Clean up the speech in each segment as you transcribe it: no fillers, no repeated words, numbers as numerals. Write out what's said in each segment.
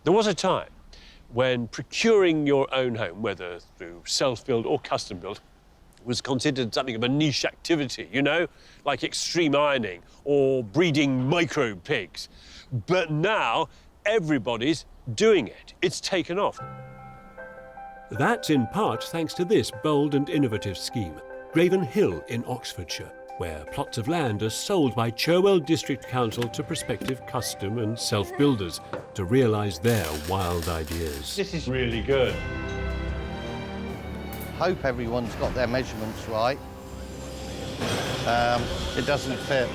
There was a time when procuring your own home, whether through self-build or custom-build, was considered something of a niche activity, you know, like extreme ironing or breeding micro pigs. But now, everybody's doing it. It's taken off. That's in part thanks to this bold and innovative scheme, Graven Hill in Oxfordshire, where plots of land are sold by Cherwell District Council to prospective custom and self-builders to realise their wild ideas. This is really good. Hope everyone's got their measurements right. It doesn't fit.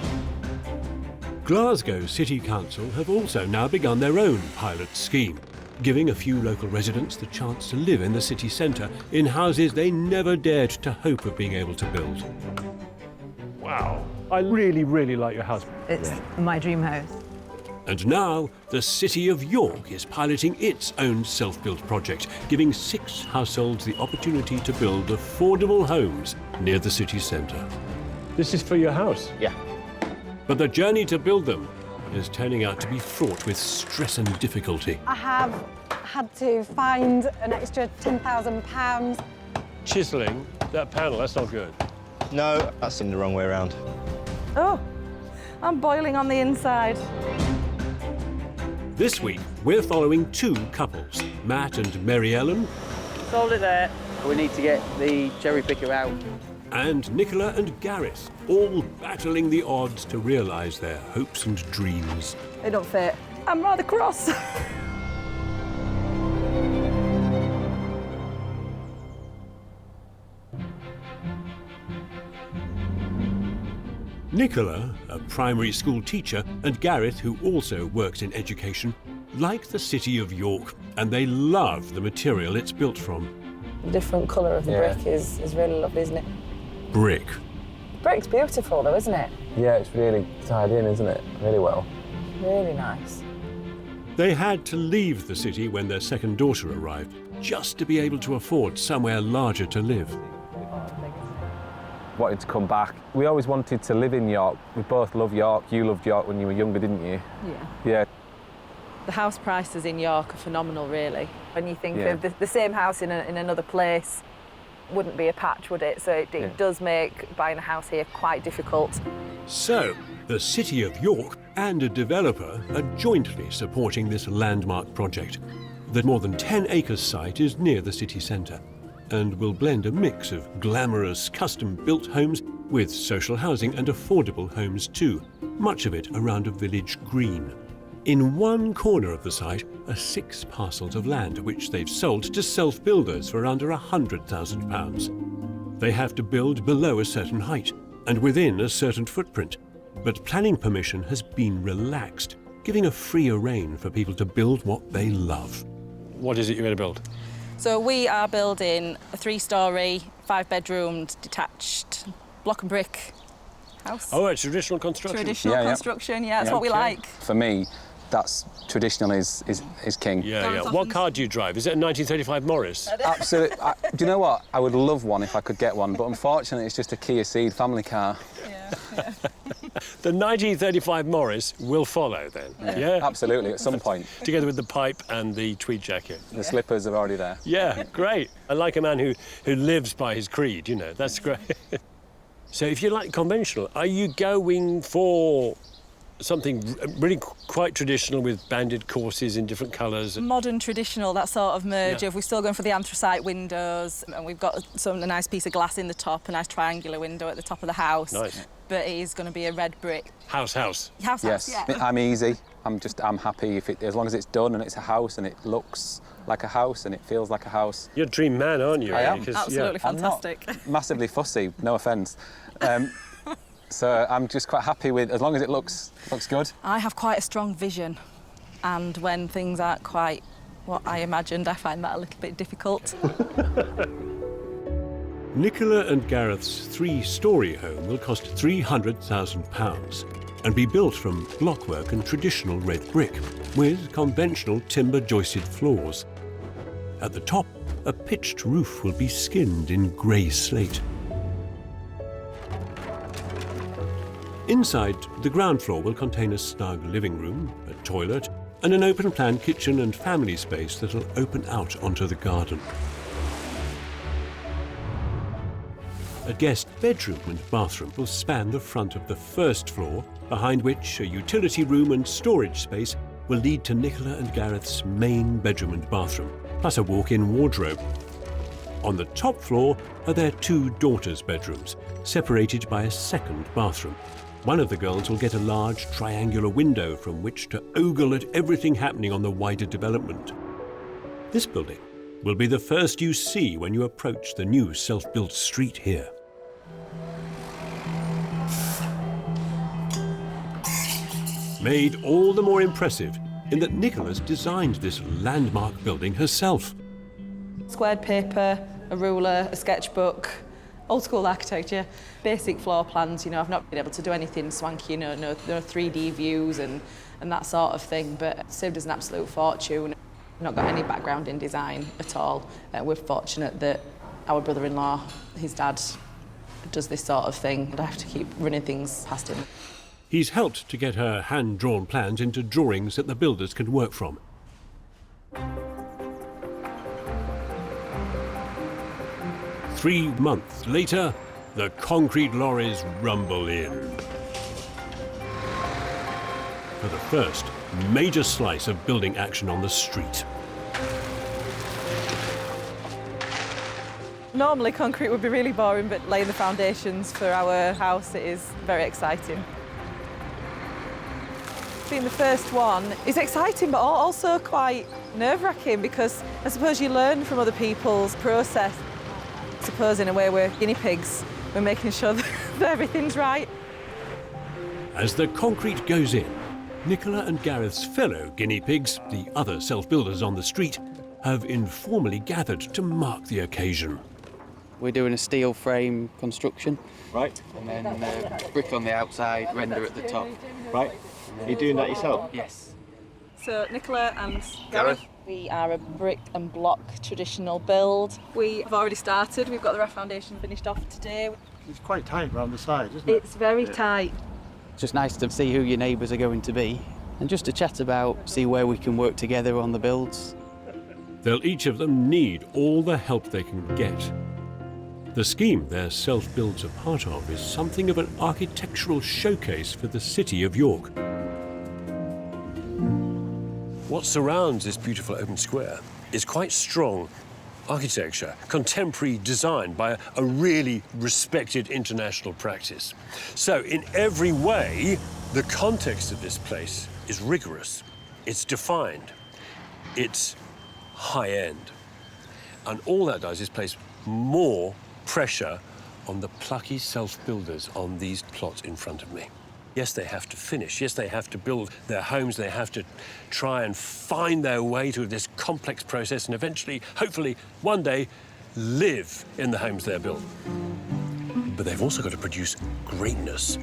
Glasgow City Council have also now begun their own pilot scheme, giving a few local residents the chance to live in the city centre in houses they never dared to hope of being able to build. Wow. I really, really like your house. It's my dream house. And now, the City of York is piloting its own self-built project, giving 6 households the opportunity to build affordable homes near the city centre. This is for your house? Yeah. But the journey to build them is turning out to be fraught with stress and difficulty. I have had to find an extra £10,000. Chiselling that panel, that's not good. No, that's in the wrong way around. Oh, I'm boiling on the inside. This week, we're following 2 couples, Matt and Maryellen, Hold it there. We need to get the cherry picker out. and Nicola and Gareth, all battling the odds to realise their hopes and dreams. They don't fit. I'm rather cross. Nicola, a primary school teacher, and Gareth, who also works in education, like the City of York, and they love the material it's built from. The different colour of the brick is really lovely, isn't it? Brick. Brick's beautiful though, isn't it? Yeah, it's really tied in, isn't it? Really well. Really nice. They had to leave the city when their second daughter arrived, just to be able to afford somewhere larger to live. Wanted to come back. We always wanted to live in York. We both love York. You loved York when you were younger, didn't you? Yeah. Yeah. The house prices in York are phenomenal, really. When you think of the same house in another place, wouldn't be a patch, would it? So it does make buying a house here quite difficult. So, the City of York and a developer are jointly supporting this landmark project. The more than 10-acre site is near the city centre and will blend a mix of glamorous custom-built homes with social housing and affordable homes too, much of it around a village green. In one corner of the site are 6 parcels of land which they've sold to self-builders for under £100,000. They have to build below a certain height and within a certain footprint, but planning permission has been relaxed, giving a freer rein for people to build what they love. What is it you're going to build? So we are building a 3-storey, 5-bedroomed, detached block and brick house. Oh, a traditional construction. Traditional construction, that's what we like. For me, that's traditional is king. Yeah. What car do you drive? Is it a 1935 Morris? Absolutely. Do you know what? I would love one if I could get one, but unfortunately, it's just a Kia Ceed family car. The 1935 Morris will follow then. Yeah. Absolutely, at some point. Together with the pipe and the tweed jacket. The slippers are already there. Yeah, great. I like a man who lives by his creed, you know. That's great. So if you like conventional, are you going for something really quite traditional with banded courses in different colours? Modern, traditional, that sort of merge of we're still going for the anthracite windows, and we've got a nice piece of glass in the top, a nice triangular window at the top of the house. Nice. But it is going to be a red brick. House. House, Yes, yeah. I'm easy. I'm happy as long as it's done and it's a house and it looks like a house and it feels like a house. You're a dream man, aren't you? I am. Absolutely fantastic. I'm not massively fussy, no offence. So I'm just quite happy with, as long as it looks good. I have quite a strong vision, and when things aren't quite what I imagined, I find that a little bit difficult. Nicola and Gareth's 3-storey home will cost £300,000 and be built from blockwork and traditional red brick with conventional timber joisted floors. At the top, a pitched roof will be skinned in grey slate. Inside, the ground floor will contain a snug living room, a toilet, and an open-plan kitchen and family space that'll open out onto the garden. A guest bedroom and bathroom will span the front of the first floor, behind which a utility room and storage space will lead to Nicola and Gareth's main bedroom and bathroom, plus a walk-in wardrobe. On the top floor are their two daughters' bedrooms, separated by a second bathroom. One of the girls will get a large triangular window from which to ogle at everything happening on the wider development. This building will be the first you see when you approach the new self-built street here. Made all the more impressive in that Nicola's designed this landmark building herself. Squared paper, a ruler, a sketchbook, old school architecture, basic floor plans. You know, I've not been able to do anything swanky, no 3D views and that sort of thing, but saved us an absolute fortune. Not got any background in design at all. We're fortunate that our brother-in-law, his dad, does this sort of thing. I have to keep running things past him. He's helped to get her hand-drawn plans into drawings that the builders can work from. Three months later, the concrete lorries rumble in. For the first major slice of building action on the street. Normally concrete would be really boring, but laying the foundations for our house, it is very exciting. Being the first one is exciting, but also quite nerve-wracking, because I suppose you learn from other people's process. I suppose in a way we're guinea pigs. We're making sure that everything's right. As the concrete goes in, Nicola and Gareth's fellow guinea pigs, the other self-builders on the street, have informally gathered to mark the occasion. We're doing a steel frame construction. Right. And then brick on the outside, render at the top. Right. Are you doing that yourself? Yes. So Nicola and Gareth, we are a brick and block traditional build. We have already started. We've got the rough foundation finished off today. It's quite tight around the side, isn't it? It's very tight. It's just nice to see who your neighbours are going to be and just to chat about, see where we can work together on the builds. They'll each of them need all the help they can get. The scheme their self-builds are part of is something of an architectural showcase for the city of York. What surrounds this beautiful open square is quite strong architecture, contemporary design by a really respected international practice. So in every way, the context of this place is rigorous, it's defined, it's high-end. And all that does is place more pressure on the plucky self-builders on these plots in front of me. Yes, they have to finish. Yes, they have to build their homes. They have to try and find their way through this complex process and eventually, hopefully, one day, live in the homes they're built. But they've also got to produce greatness.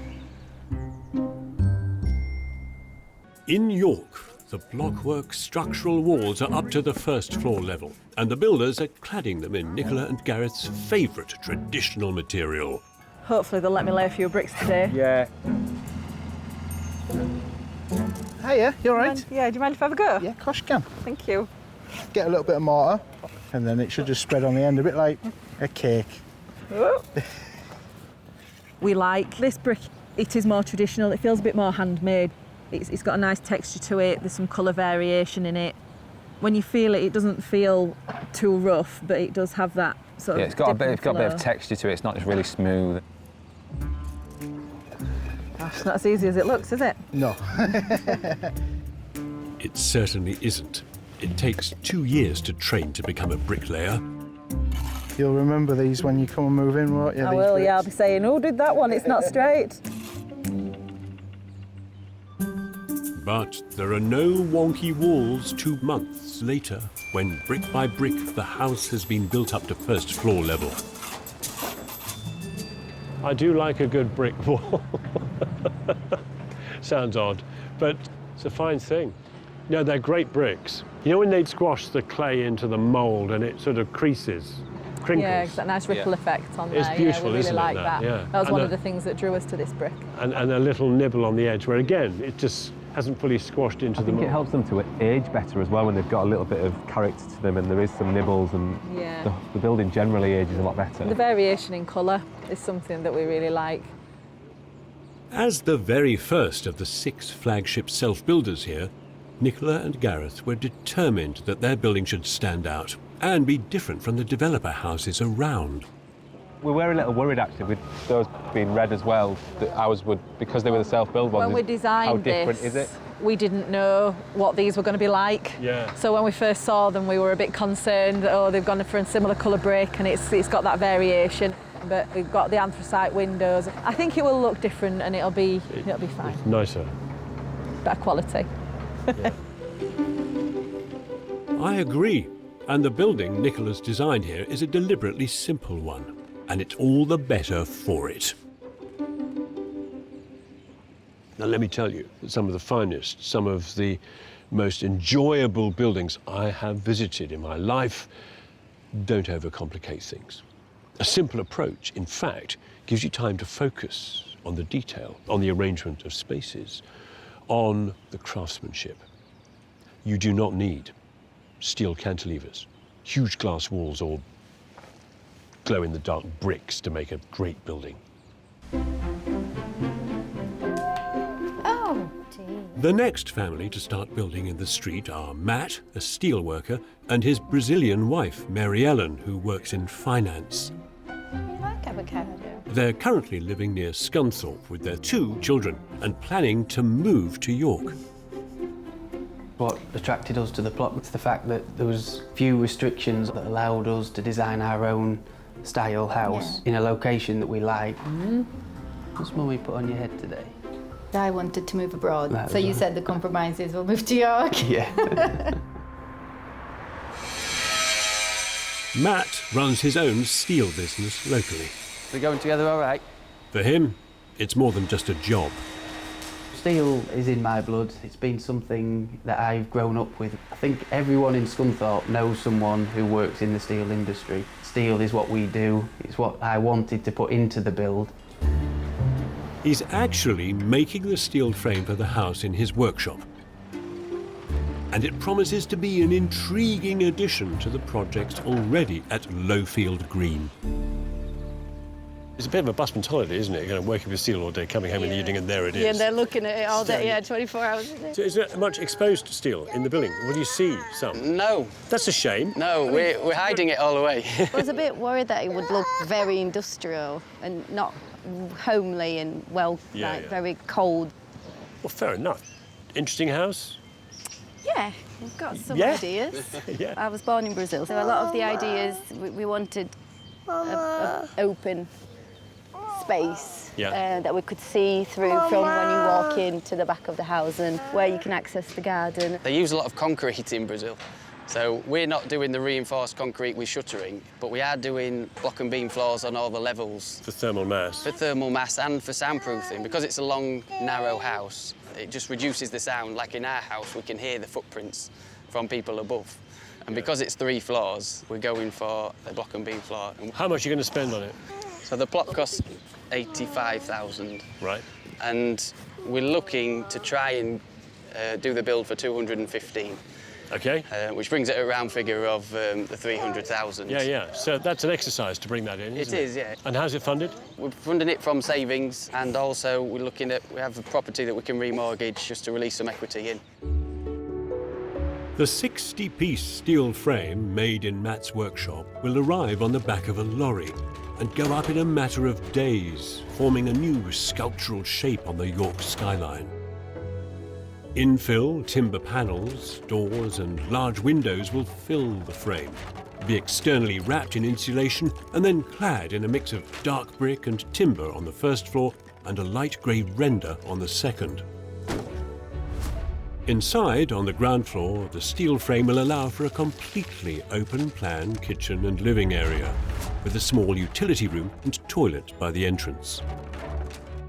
In York, the blockwork structural walls are up to the first floor level, and the builders are cladding them in Nicola and Gareth's favourite traditional material. Hopefully they'll let me lay a few bricks today. Yeah. Hiya, you all right? Yeah, do you mind if I have a go? Yeah, of course you can. Thank you. Get a little bit of mortar, and then it should just spread on the end, a bit like a cake. Oh. We like this brick. It is more traditional. It feels a bit more handmade. It's got a nice texture to it. There's some colour variation in it. When you feel it, it doesn't feel too rough, but it does have that sort of. Yeah, it's got a bit of texture to it. It's not just really smooth. Gosh, not as easy as it looks, is it? No. It certainly isn't. It takes 2 years to train to become a bricklayer. You'll remember these when you come and move in, won't you? I will, yeah. I'll be saying, who did that one? It's not straight. But there are no wonky walls 2 months later, when brick by brick the house has been built up to first floor level. I do like a good brick wall. Sounds odd, but it's a fine thing. You know, they're great bricks. You know when they'd squash the clay into the mould and it sort of creases, crinkles? Yeah, it's that nice ripple effect on there. It's beautiful, yeah, we really isn't it, like that? that. Yeah. That was And one of the things that drew us to this brick. And a little nibble on the edge where, again, it just hasn't fully squashed into I the think mould. it helps them to age better as well when they've got a little bit of character to them and there is some nibbles, and the building generally ages a lot better. The variation in colour is something that we really like. As the very first of the 6 flagship self-builders here, Nicola and Gareth were determined that their building should stand out and be different from the developer houses around. We were a little worried actually with those being red as well, that ours would, because they were the self-build ones. When we designed how different this, is it? we didn't know what these were going to be like. Yeah. So when we first saw them, we were a bit concerned that, oh, they've gone for a similar colour brick and it's got that variation. But we've got the anthracite windows. I think it will look different and it'll be fine. It's nicer. Better quality. Yeah. I agree, and the building Nicola's designed here is a deliberately simple one, and it's all the better for it. Now let me tell you that some of the finest, some of the most enjoyable buildings I have visited in my life don't overcomplicate things. A simple approach, in fact, gives you time to focus on the detail, on the arrangement of spaces, on the craftsmanship. You do not need steel cantilevers, huge glass walls, or glow-in-the-dark bricks to make a great building. Oh, dear. The next family to start building in the street are Matt, a steel worker, and his Brazilian wife, Maryellen, who works in finance. You like avocado? They're currently living near Scunthorpe with their 2 children and planning to move to York. What attracted us to the plot was the fact that there was few restrictions that allowed us to design our own style house in a location that we like. What's Mummy put on your head today? I wanted to move abroad, That so was you right. said the compromise is we'll move to York. Yeah. Matt runs his own steel business locally. We're going together all right? For him, it's more than just a job. Steel is in my blood. It's been something that I've grown up with. I think everyone in Scunthorpe knows someone who works in the steel industry. Steel is what we do. It's what I wanted to put into the build. He's actually making the steel frame for the house in his workshop. And it promises to be an intriguing addition to the project already at Lowfield Green. It's a bit of a busman's holiday, isn't it? You're going to working with steel all day, coming home in the evening, and there it is. Yeah, they're looking at it all day, 24 hours a day. So is there much exposed steel in the building? Will you see some? No. That's a shame. No, we're hiding it all away. I was a bit worried that it would look very industrial and not homely and very cold. Well, fair enough. Interesting house? Yeah, we've got some Yeah. ideas. Yeah. I was born in Brazil, so a lot of the ideas we wanted a open space that we could see through from when you walk into the back of the house and where you can access the garden. They use a lot of concrete in Brazil. So we're not doing the reinforced concrete with shuttering, but we are doing block and beam floors on all the levels. For thermal mass. For thermal mass and for soundproofing. Because it's a long, narrow house, it just reduces the sound. Like in our house, we can hear the footprints from people above. And because it's 3 floors, we're going for a block and beam floor. How much are you going to spend on it? So the plot costs 85,000. Right. And we're looking to try and do the build for 215. OK. Which brings it a round figure of the 300,000. Yeah. So that's an exercise to bring that in, isn't it? It is, yeah. And how's it funded? We're funding it from savings, and also we're looking at, we have a property that we can remortgage just to release some equity in. The 60-piece steel frame made in Matt's workshop will arrive on the back of a lorry and go up in a matter of days, forming a new sculptural shape on the York skyline. Infill timber panels, doors and large windows will fill the frame, be externally wrapped in insulation and then clad in a mix of dark brick and timber on the first floor and a light grey render on the second. Inside, on the ground floor, the steel frame will allow for a completely open-plan kitchen and living area, with a small utility room and toilet by the entrance.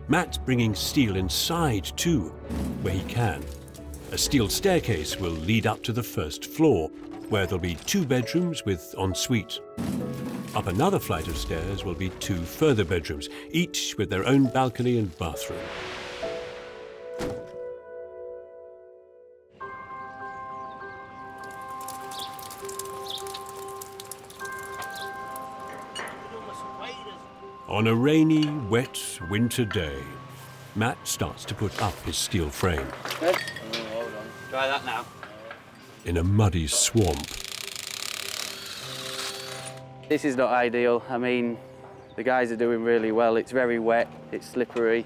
Matt's bringing steel inside too, where he can. A steel staircase will lead up to the first floor, where there'll be 2 bedrooms with ensuite. Up another flight of stairs will be 2 further bedrooms, each with their own balcony and bathroom. On a rainy, wet winter day, Matt starts to put up his steel frame. Good. Oh, hold on. Try that now. In a muddy swamp. This is not ideal. I mean, the guys are doing really well. It's very wet, it's slippery.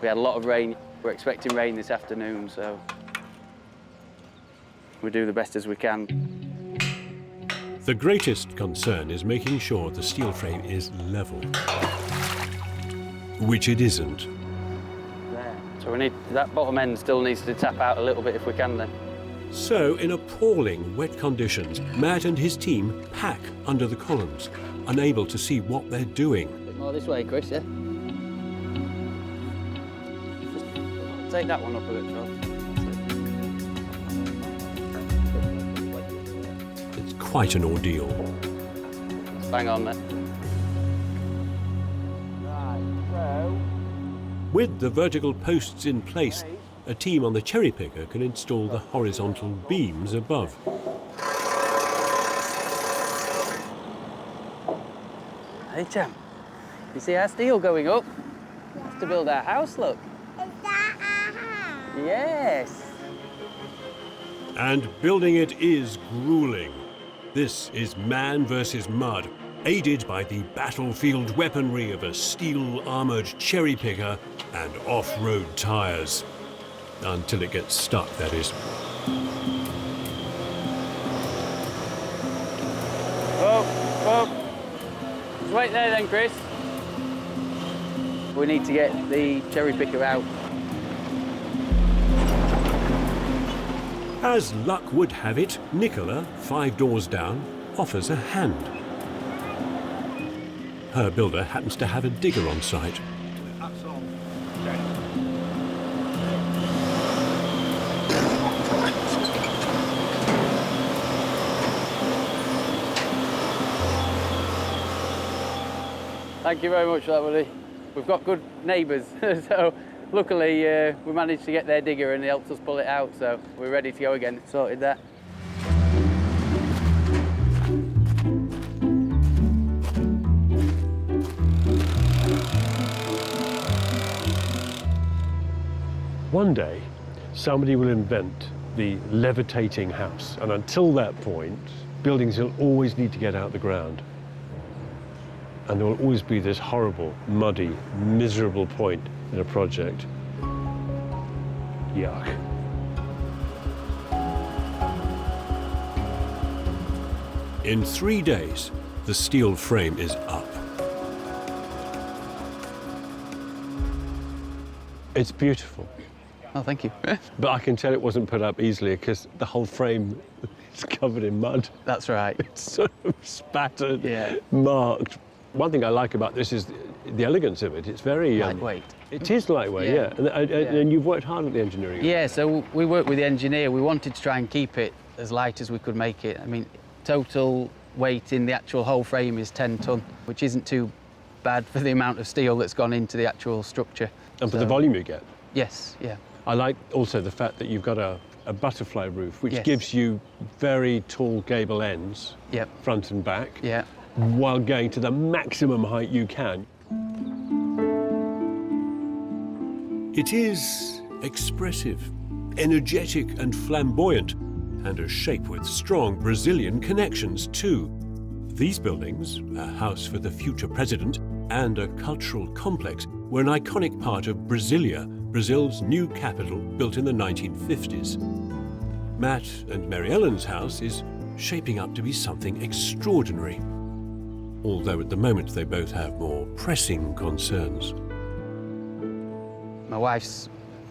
We had a lot of rain. We're expecting rain this afternoon, so we do the best as we can. The greatest concern is making sure the steel frame is level, which it isn't. There. So we need, that bottom end still needs to tap out a little bit if we can then. So, in appalling wet conditions, Matt and his team pack under the columns, unable to see what they're doing. A bit more this way, Chris, yeah? Just take that one up a bit, Phil. It's quite an ordeal. Bang on there. With the vertical posts in place, a team on the cherry picker can install the horizontal beams above. Hey, Jam, you see our steel going up? That's to build our house, look. Is that our house? Yes. And building it is grueling. This is man versus mud, aided by the battlefield weaponry of a steel-armoured cherry picker and off-road tyres. Until it gets stuck, that is. Just wait there then, Chris. We need to get the cherry picker out. As luck would have it, Nicola, 5 doors down, offers a hand. Her builder happens to have a digger on site. Thank you very much for that, buddy. We've got good neighbours, so luckily we managed to get their digger and he helped us pull it out, so we're ready to go again. Sorted that. One day, somebody will invent the levitating house, and until that point, buildings will always need to get out of the ground. And there will always be this horrible, muddy, miserable point in a project. Yuck. In 3 days, the steel frame is up. It's beautiful. Oh, thank you. But I can tell it wasn't put up easily because the whole frame is covered in mud. That's right. It's sort of spattered, marked. One thing I like about this is the elegance of it. It's very lightweight. It is lightweight, yeah. And you've worked hard at the engineering. Yeah, so we worked with the engineer. We wanted to try and keep it as light as we could make it. I mean, total weight in the actual whole frame is 10 tonne, which isn't too bad for the amount of steel that's gone into the actual structure. And for the volume you get. Yes, yeah. I like also the fact that you've got a butterfly roof, which Yes. gives you very tall gable ends, front and back, while going to the maximum height you can. It is expressive, energetic and flamboyant, and a shape with strong Brazilian connections too. These buildings, a house for the future president and a cultural complex, were an iconic part of Brasilia, Brazil's new capital built in the 1950s. Matt and Maryellen's house is shaping up to be something extraordinary, although at the moment they both have more pressing concerns. My wife's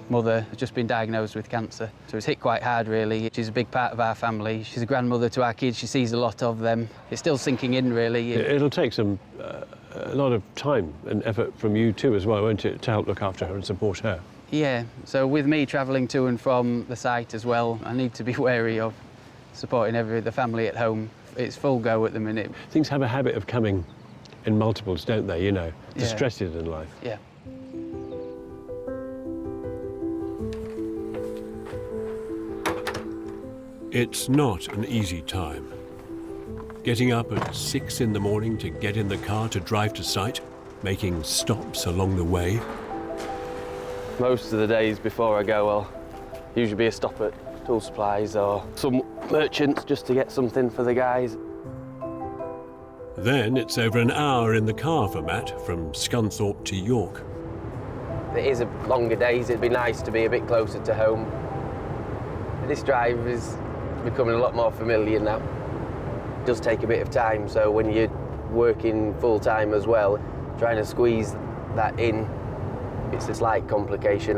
mother has just been diagnosed with cancer, so it's hit quite hard really. She's a big part of our family. She's a grandmother to our kids. She sees a lot of them. It's still sinking in really. It'll take a lot of time and effort from you too as well, won't it, to help look after her and support her? Yeah, so with me travelling to and from the site as well, I need to be wary of supporting the family at home. It's full go at the minute. Things have a habit of coming in multiples, don't they, you know? The stresses in life. Yeah. It's not an easy time. Getting up at 6 in the morning to get in the car to drive to site, making stops along the way. Most of the days before I go, I'll usually be a stop at tool supplies or some merchants just to get something for the guys. Then it's over an hour in the car for Matt from Scunthorpe to York. It is longer days, it'd be nice to be a bit closer to home. This drive is becoming a lot more familiar now. It does take a bit of time, so when you're working full-time as well, trying to squeeze that in, it's a slight complication.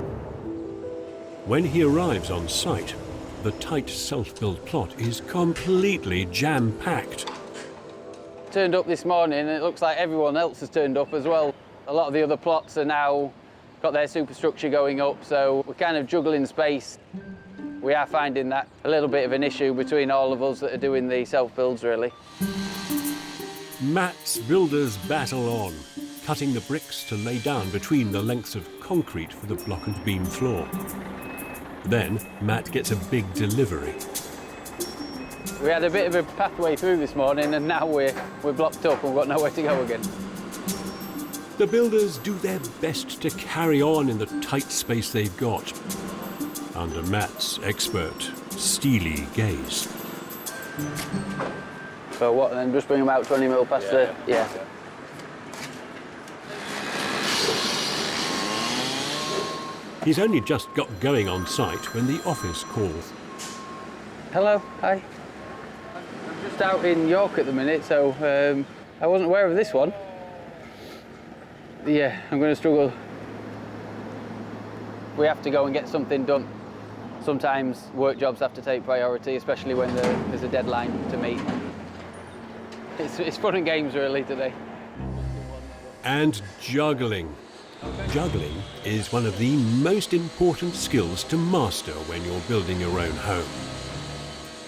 When he arrives on site, the tight self-built plot is completely jam-packed. Turned up this morning and it looks like everyone else has turned up as well. A lot of the other plots are now got their superstructure going up, so we're kind of juggling space. We are finding that a little bit of an issue between all of us that are doing the self-builds, really. Matt's builders battle on, cutting the bricks to lay down between the lengths of concrete for the block and beam floor. Then Matt gets a big delivery. We had a bit of a pathway through this morning and now we're blocked up and we've got nowhere to go again. The builders do their best to carry on in the tight space they've got, under Matt's expert, steely gaze. So what, then just bring them out 20 mil past the... Yeah. He's only just got going on site when the office calls. Hello, hi. I'm just out in York at the minute, so I wasn't aware of this one. Yeah, I'm going to struggle. We have to go and get something done. Sometimes work jobs have to take priority, especially when there's a deadline to meet. It's fun and games really today. And juggling. Juggling is one of the most important skills to master when you're building your own home.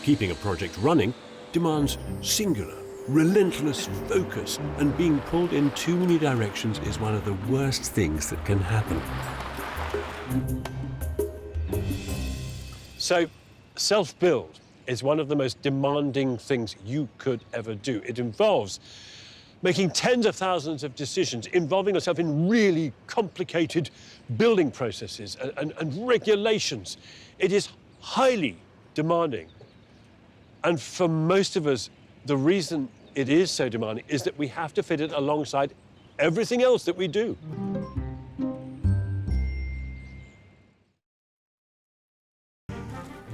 Keeping a project running demands singular, relentless focus, and being pulled in too many directions is one of the worst things that can happen. So, self-build is one of the most demanding things you could ever do. It involves making tens of thousands of decisions, involving yourself in really complicated building processes and regulations. It is highly demanding. And for most of us, the reason it is so demanding is that we have to fit it alongside everything else that we do.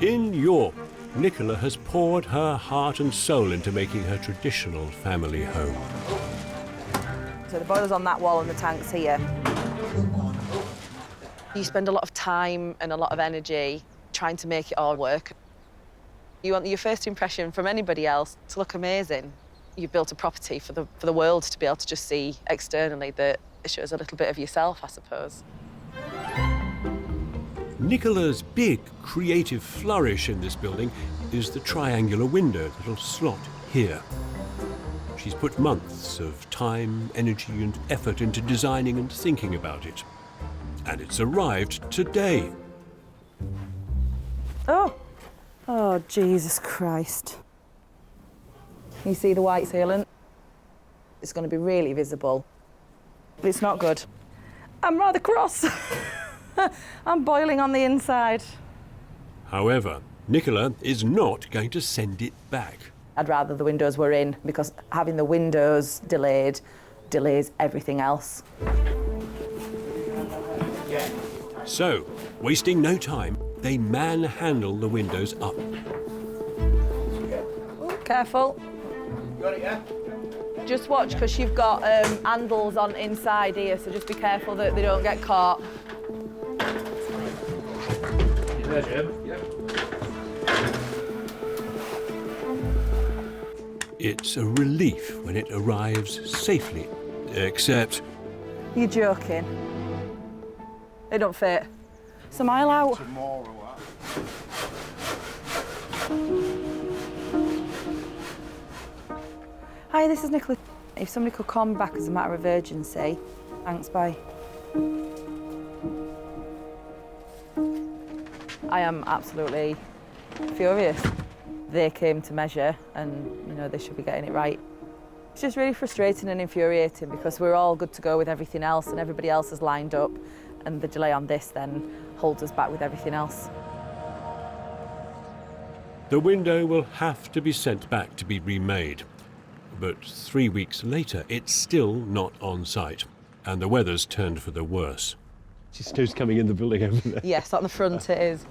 In York, Nicola has poured her heart and soul into making her traditional family home. So the boiler's on that wall and the tank's here. You spend a lot of time and a lot of energy trying to make it all work. You want your first impression from anybody else to look amazing. You've built a property for the world to be able to just see externally that it shows a little bit of yourself, I suppose. Nicola's big creative flourish in this building is the triangular window that'll slot here. She's put months of time, energy and effort into designing and thinking about it. And it's arrived today. Oh, Jesus Christ. You see the white sealant? It's going to be really visible. But it's not good. I'm rather cross. I'm boiling on the inside. However, Nicola is not going to send it back. I'd rather the windows were in, because having the windows delayed delays everything else. So, wasting no time, they manhandle the windows up. Careful. Got it, yeah? Just watch, because you've got handles on inside here, so just be careful that they don't get caught. There, Jim. Yep. It's a relief when it arrives safely, except... You're joking. They don't fit. It's a mile out. Tomorrow, Hi, this is Nicola. If somebody could call me back as a matter of urgency. Thanks, bye. I am absolutely furious. They came to measure and, you know, they should be getting it right. It's just really frustrating and infuriating because we're all good to go with everything else and everybody else has lined up, and the delay on this then holds us back with everything else. The window will have to be sent back to be remade. But 3 weeks later, it's still not on site, and the weather's turned for the worse. Snow's coming in the building over there. Yes, on the front it is.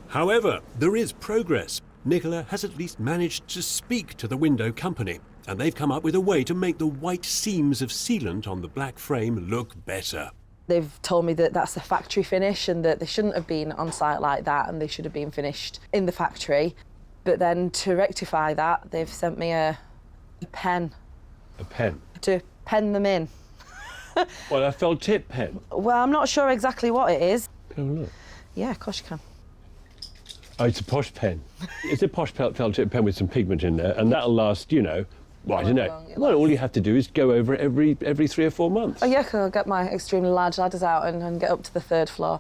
However, there is progress. Nicola has at least managed to speak to the window company, and they've come up with a way to make the white seams of sealant on the black frame look better. They've told me that that's the factory finish and that they shouldn't have been on site like that and they should have been finished in the factory. But then to rectify that, they've sent me a pen. A pen? To pen them in. Well, a felt tip pen? Well, I'm not sure exactly what it is. Can I have a look? Yeah, of course you can. Oh, it's a posh pen. It's a posh felt tip pen with some pigment in there, and that'll last, you know, well, I don't know. Well, all you have to do is go over it every 3 or 4 months. Oh, yeah, I'll get my extremely large ladders out and get up to the 3rd floor.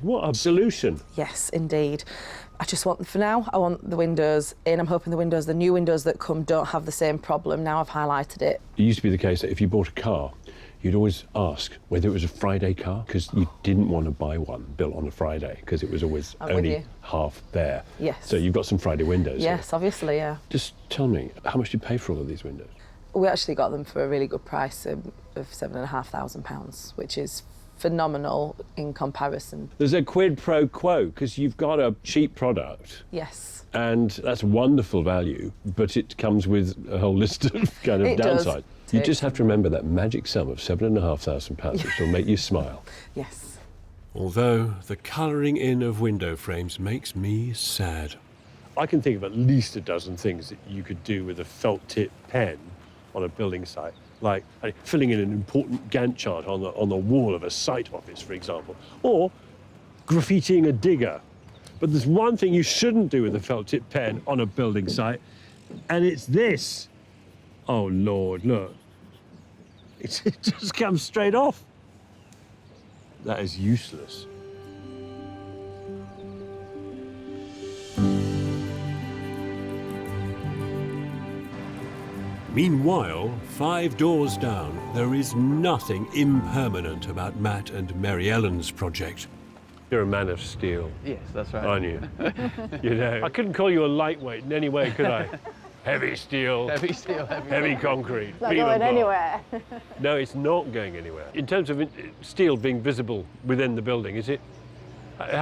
What a solution. Yes, indeed. I just want, for now, I want the windows in. I'm hoping the new windows that come don't have the same problem. Now I've highlighted it. It used to be the case that if you bought a car, you'd always ask whether it was a Friday car, because you didn't want to buy one built on a Friday, because it was always only half there. Yes. So you've got some Friday windows. Yes, here. Obviously, yeah. Just tell me, how much did you pay for all of these windows? We actually got them for a really good price of £7,500, which is phenomenal in comparison. There's a quid pro quo, because you've got a cheap product. Yes. And that's wonderful value, but it comes with a whole list of kind of downsides. You just have to remember that magic sum of £7,500, which will make you smile. Yes. Although the colouring in of window frames makes me sad. I can think of at least a dozen things that you could do with a felt tip pen on a building site, like filling in an important Gantt chart on the wall of a site office, for example, or graffitiing a digger. But there's one thing you shouldn't do with a felt tip pen on a building site, and it's this. Oh, Lord, look. It just comes straight off. That is useless. Meanwhile, 5 doors down, there is nothing impermanent about Matt and Maryellen's project. You're a man of steel. Yes, that's right. Aren't you? You know, I couldn't call you a lightweight in any way, could I? Heavy steel. Heavy steel, heavy concrete. It's not going anywhere. No, it's not going anywhere. In terms of steel being visible within the building, is it?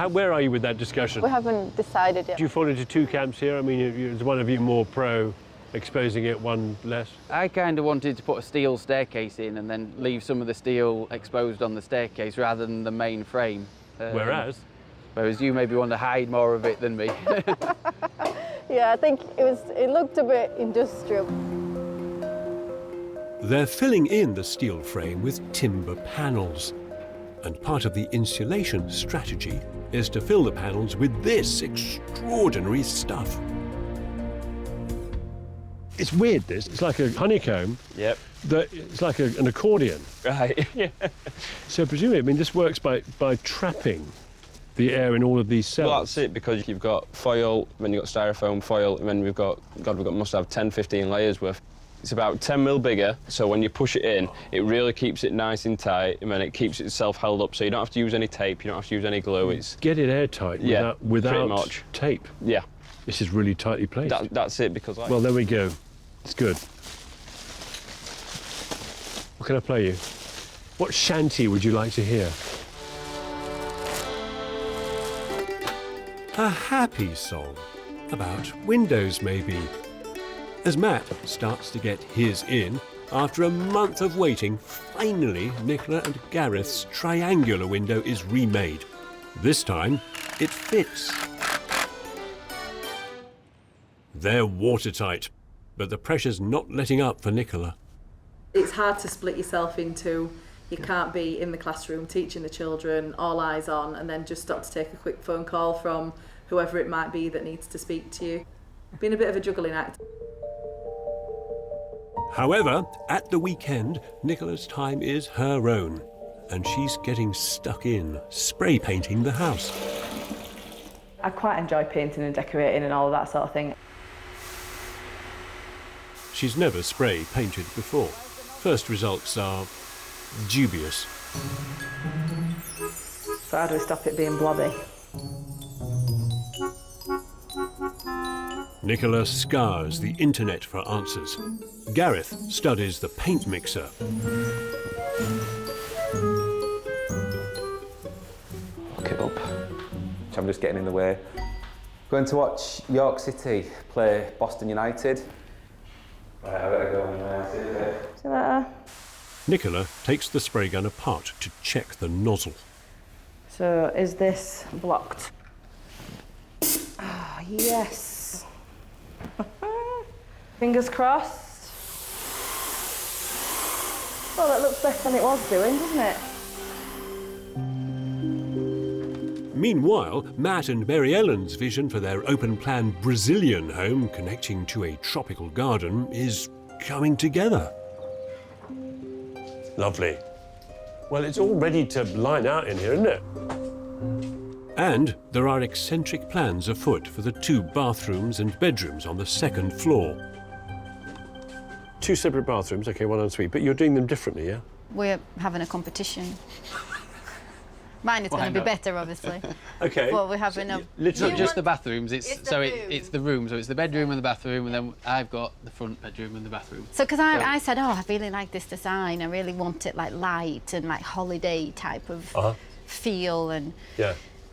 Where are you with that discussion? We haven't decided yet. Do you fall into 2 camps here? I mean, is one of you more pro exposing it, one less? I kind of wanted to put a steel staircase in and then leave some of the steel exposed on the staircase rather than the main frame. Whereas you maybe want to hide more of it than me. Yeah, I think it looked a bit industrial. They're filling in the steel frame with timber panels. And part of the insulation strategy is to fill the panels with this extraordinary stuff. It's weird, this. It's like a honeycomb. Yep. It's like an accordion. Right, yeah. So presumably, I mean, this works by trapping the air in all of these cells. Well, that's it, because you've got foil, then you've got styrofoam foil, and then must have 10, 15 layers worth. It's about 10 mil bigger, so when you push it in, it really keeps it nice and tight, and then it keeps itself held up, so you don't have to use any tape, you don't have to use any glue. It's get it airtight without tape. Yeah. This is really tightly placed. That's it, because... Well, there we go. It's good. What can I play you? What shanty would you like to hear? A happy song about windows, maybe. As Matt starts to get his in, after a month of waiting, finally Nicola and Gareth's triangular window is remade. This time, it fits. They're watertight, but the pressure's not letting up for Nicola. It's hard to split yourself into, you can't be in the classroom teaching the children, all eyes on, and then just stop to take a quick phone call from whoever it might be that needs to speak to you. Been a bit of a juggling act. However, at the weekend, Nicola's time is her own, and she's getting stuck in, spray painting the house. I quite enjoy painting and decorating and all of that sort of thing. She's never spray painted before. First results are dubious. So how do we stop it being blobby? Nicola scours the internet for answers. Gareth studies the paint mixer. Look it up. I'm just getting in the way. Going to watch York City play Boston United. Right, I better go and see you later. See you later. Nicola takes the spray gun apart to check the nozzle. So is this blocked? Oh, yes. Fingers crossed. Well, that looks better than it was doing, doesn't it? Meanwhile, Matt and Maryellen's vision for their open-plan Brazilian home connecting to a tropical garden is coming together. Lovely. Well, it's all ready to line out in here, isn't it? And there are eccentric plans afoot for the 2 bathrooms and bedrooms on the 2nd floor. 2 separate bathrooms, OK, 1 ensuite, but you're doing them differently, yeah? We're having a competition. Mine is going to be better, obviously. OK. But we're having a... It's not just the bathrooms, it's the room. So it's the bedroom and the bathroom, and then I've got the front bedroom and the bathroom. So, because I said, oh, I really like this design. I really want it like light and like holiday type of feel. And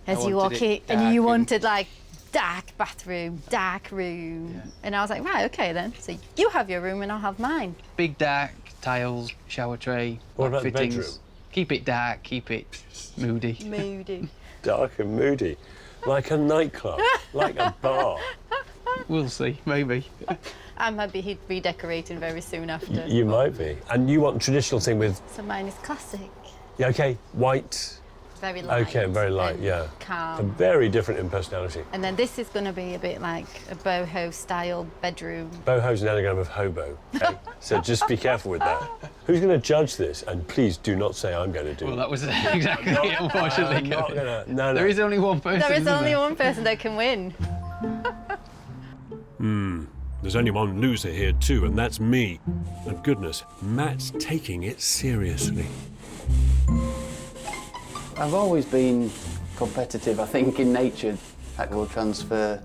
as you walk in, and you wanted like dark bathroom, dark room. Yeah. And I was like, right, OK then. So you have your room and I'll have mine. Big dark tiles, shower tray, what about fittings. The bedroom? Keep it dark, keep it moody. Moody. Dark and moody. Like a nightclub, like a bar. We'll see, maybe. I might be redecorating very soon after. You might be. And you want a traditional thing with... So mine is classic. Yeah, OK, white. Very light. OK, very light, yeah. Calm. Very different in personality. And then this is going to be a bit like a boho-style bedroom. Boho's an anagram of hobo, okay? So just be careful with that. Who's going to judge this? And please do not say I'm going to do it. Well, that was exactly it, unfortunately. No. There is only one person. There is only one person that can win. There's only one loser here too, and that's me. And goodness, Matt's taking it seriously. I've always been competitive, I think, in nature. That will transfer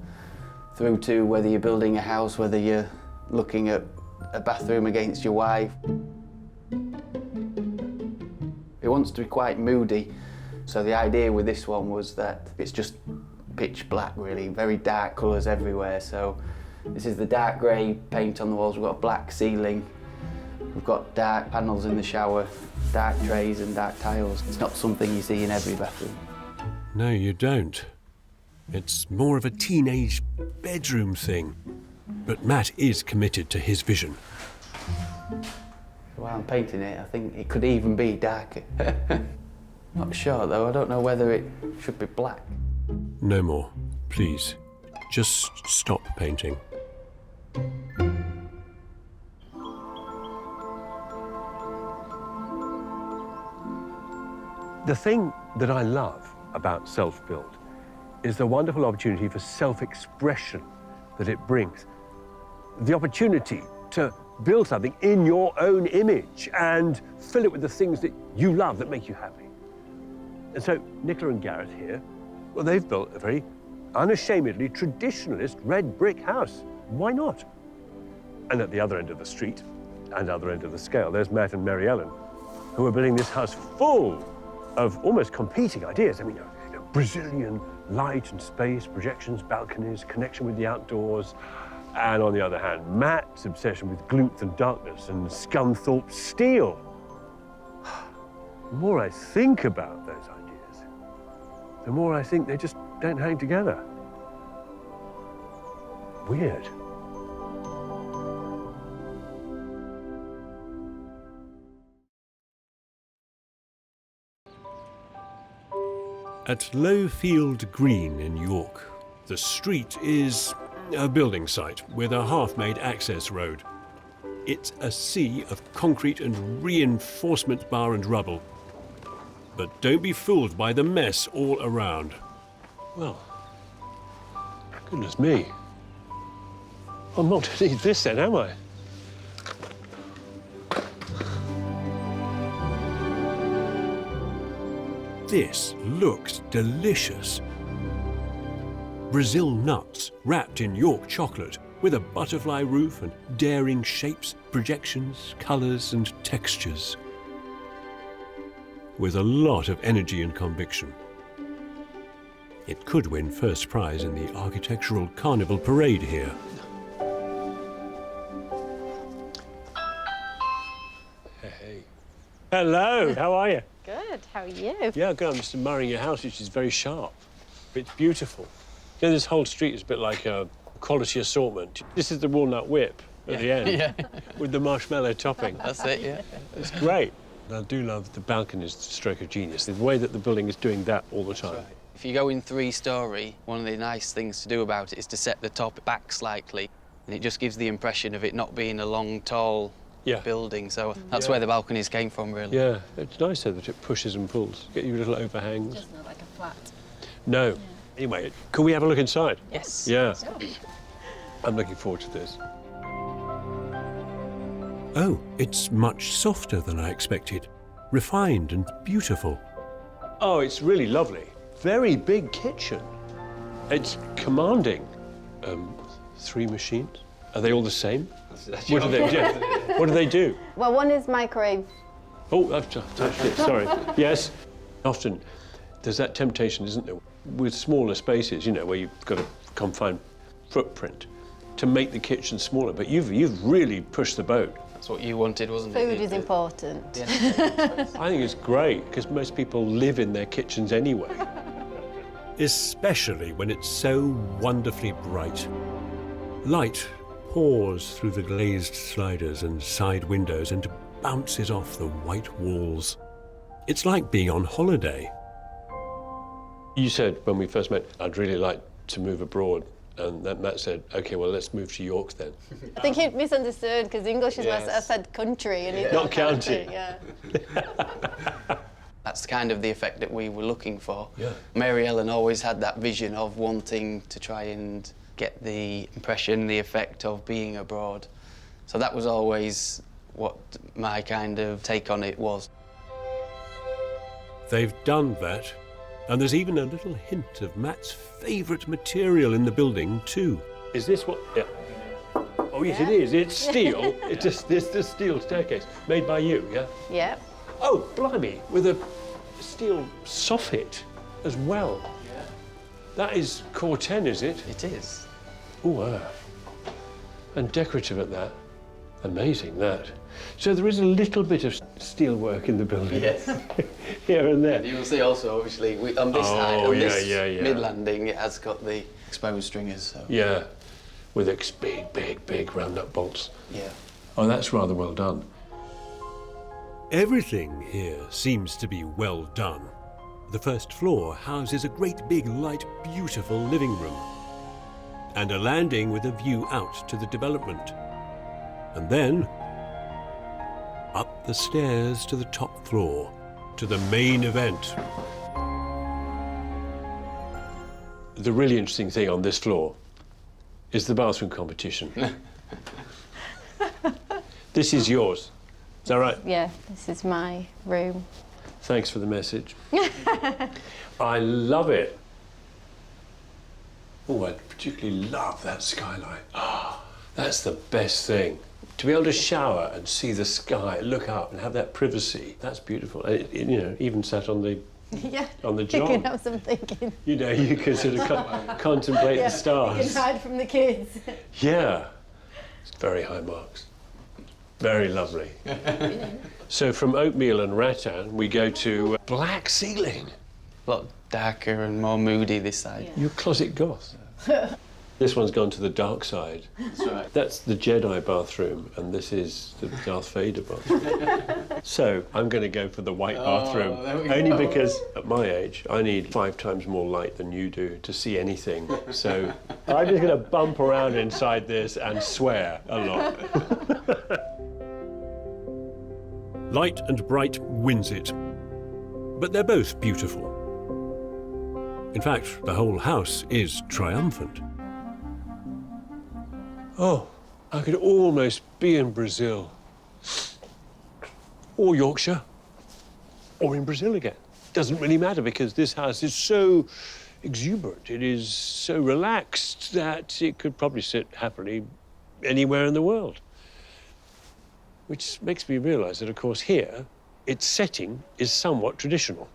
through to whether you're building a house, whether you're looking at a bathroom against your wife. It wants to be quite moody, so the idea with this one was that it's just pitch black, really, very dark colours everywhere. So this is the dark grey paint on the walls, we've got a black ceiling, we've got dark panels in the shower, dark trays and dark tiles. It's not something you see in every bathroom. No, you don't. It's more of a teenage bedroom thing. But Matt is committed to his vision. While I'm painting it, I think it could even be darker. Not sure, though. I don't know whether it should be black. No more, please. Just stop painting. The thing that I love about self-build is the wonderful opportunity for self-expression that it brings. The opportunity to build something in your own image and fill it with the things that you love, that make you happy. And so Nicola and Gareth here, well, they've built a very unashamedly traditionalist red brick house. Why not? And at the other end of the street and other end of the scale, there's Matt and Maryellen, who are building this house full of almost competing ideas. I mean, Brazilian light and space, projections, balconies, connection with the outdoors. And on the other hand, Matt's obsession with glutes and darkness and Scunthorpe steel. The more I think about those ideas, the more I think they just don't hang together. Weird. At Lowfield Green in York, the street is a building site with a half-made access road. It's a sea of concrete and reinforcement bar and rubble. But don't be fooled by the mess all around. Well, Goodness me. I'm not going to need this then, am I? This looks delicious. Brazil nuts wrapped in York chocolate with a butterfly roof and daring shapes, projections, colours and textures. With a lot of energy and conviction. It could win first prize in the Architectural Carnival Parade here. Hey. Hello, how are you? Good, how are you? Yeah, good. I'm just admiring your house, which is very sharp. It's beautiful. You know, this whole street is a bit like a quality assortment. This is the walnut whip at the end with the marshmallow topping. That's it, yeah. It's great. I do love the balconies, stroke of genius, the way that the building is doing that all the time. Right. If you go in 3-storey, one of the nice things to do about it is to set the top back slightly, and it just gives the impression of it not being a long, tall building. So that's where the balconies came from, really. Yeah, it's nice though that it pushes and pulls. Get you little overhangs. Just not like a flat. No. Yeah. Anyway, can we have a look inside? Yes. Yeah. Sure. I'm looking forward to this. Oh, it's much softer than I expected. Refined and beautiful. Oh, it's really lovely. Very big kitchen. It's commanding. 3 machines. Are they all the same? What do they do? What do they do? Well, one is microwave. Oh, I've touched it, sorry. Yes. Often there's that temptation, isn't there, with smaller spaces, you know, where you've got a confined footprint, to make the kitchen smaller, but you've really pushed the boat. That's what you wanted, wasn't it? Food is important. I think it's great, because most people live in their kitchens anyway. Especially when it's so wonderfully bright. Light pours through the glazed sliders and side windows and bounces off the white walls. It's like being on holiday. You said when we first met, I'd really like to move abroad. And then Matt said, OK, well, let's move to York then. I think he misunderstood, because English is I said country. And Not county. Yeah. That's kind of the effect that we were looking for. Yeah. Maryellen always had that vision of wanting to try and get the impression, the effect of being abroad. So that was always what my kind of take on it was. They've done that, and there's even a little hint of Matt's favourite material in the building, too. Is this what? Yeah. Oh, yes, it is. It's steel. It's the steel staircase made by you, yeah? Yeah. Oh, blimey, with a steel soffit as well. Yeah. That is core 10, is it? It is. Oh, and decorative at that. Amazing, that. So there is a little bit of steel work in the building. Yes. Here and there. And you will see also, obviously, on this side, on this mid-landing, it has got the exposed stringers. So. Yeah, with big round-up bolts. Yeah. Oh, that's rather well done. Everything here seems to be well done. The first floor houses a great big, light, beautiful living room. And a landing with a view out to the development. And then, up the stairs to the top floor, to the main event. The really interesting thing on this floor is the bathroom competition. This is yours. Is that right? Yeah, this is my room. Thanks for the message. I love it. Oh, I particularly love that skylight. Ah, that's the best thing. To be able to shower and see the sky, look up and have that privacy, that's beautiful. You know, even sat on the on the john. You can have some thinking. You know, you can sort of contemplate the stars. You can hide from the kids. Yeah, it's very high marks. Very lovely. So from oatmeal and rattan, we go to black ceiling. A lot darker and more moody this side. You're closet goth. This one's gone to the dark side. That's right. That's the Jedi bathroom, and this is the Darth Vader bathroom. So I'm going to go for the white bathroom, only because at my age I need 5 times more light than you do to see anything. So I'm just going to bump around inside this and swear a lot. Light and bright wins it. But they're both beautiful. In fact, the whole house is triumphant. Oh, I could almost be in Brazil. Or Yorkshire. Or in Brazil again. Doesn't really matter because this house is so exuberant, it is so relaxed that it could probably sit happily anywhere in the world. Which makes me realise that, of course, here, its setting is somewhat traditional.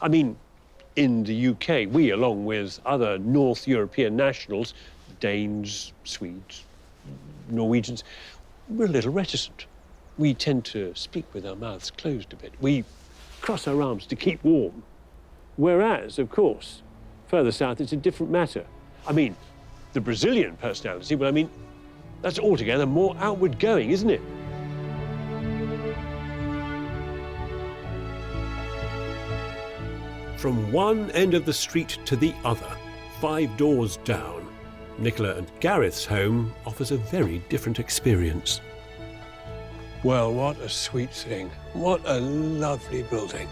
I mean, in the UK, we, along with other North European nationals, Danes, Swedes, Norwegians, we're a little reticent. We tend to speak with our mouths closed a bit. We cross our arms to keep warm. Whereas, of course, further south, it's a different matter. I mean, the Brazilian personality, well, I mean, that's altogether more outward going, isn't it? From one end of the street to the other, 5 doors down, Nicola and Gareth's home offers a very different experience. Well, what a sweet thing. What a lovely building.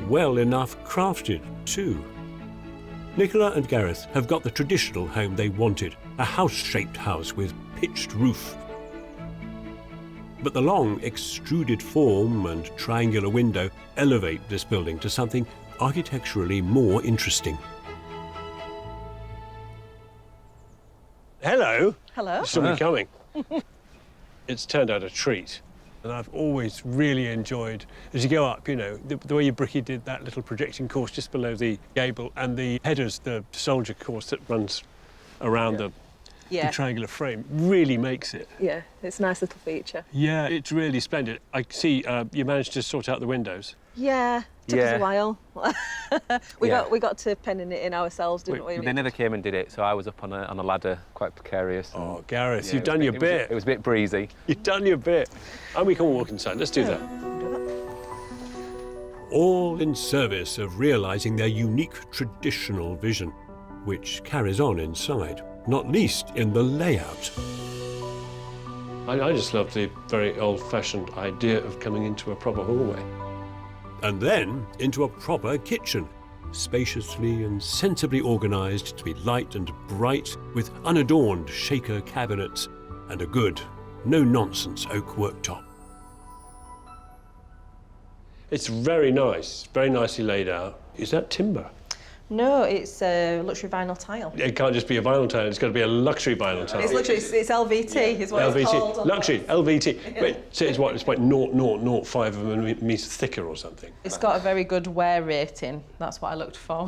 Well enough crafted, too. Nicola and Gareth have got the traditional home they wanted, a house-shaped house with pitched roof. But the long, extruded form and triangular window elevate this building to something architecturally more interesting. Hello. Hello. Somebody coming. It's turned out a treat. And I've always really enjoyed, as you go up, you know, the way you Bricky did that little projecting course just below the gable and the headers, the soldier course that runs around the triangular frame, really makes it. Yeah, it's a nice little feature. Yeah, it's really splendid. I see you managed to sort out the windows. Yeah, took us a while. we got to penning it in ourselves, didn't we? They never came and did it, so I was up on a ladder, quite precarious. Oh, Gareth, you've done your bit. It was a bit breezy. You've done your bit. And we can walk inside. Let's do that. All in service of realising their unique traditional vision, which carries on inside, not least in the layout. I just love the very old-fashioned idea of coming into a proper hallway. And then into a proper kitchen, spaciously and sensibly organised to be light and bright, with unadorned shaker cabinets and a good, no-nonsense oak worktop. It's very nice, very nicely laid out. Is that timber? No, it's luxury vinyl tile. It can't just be a vinyl tile, it's got to be a luxury vinyl tile. It's luxury, it's LVT is what LVT. it's called. Luxury, LVT. Yeah. Wait, so it's what, it's like 0.005 of a millimetre thicker or something? It's got a very good wear rating. That's what I looked for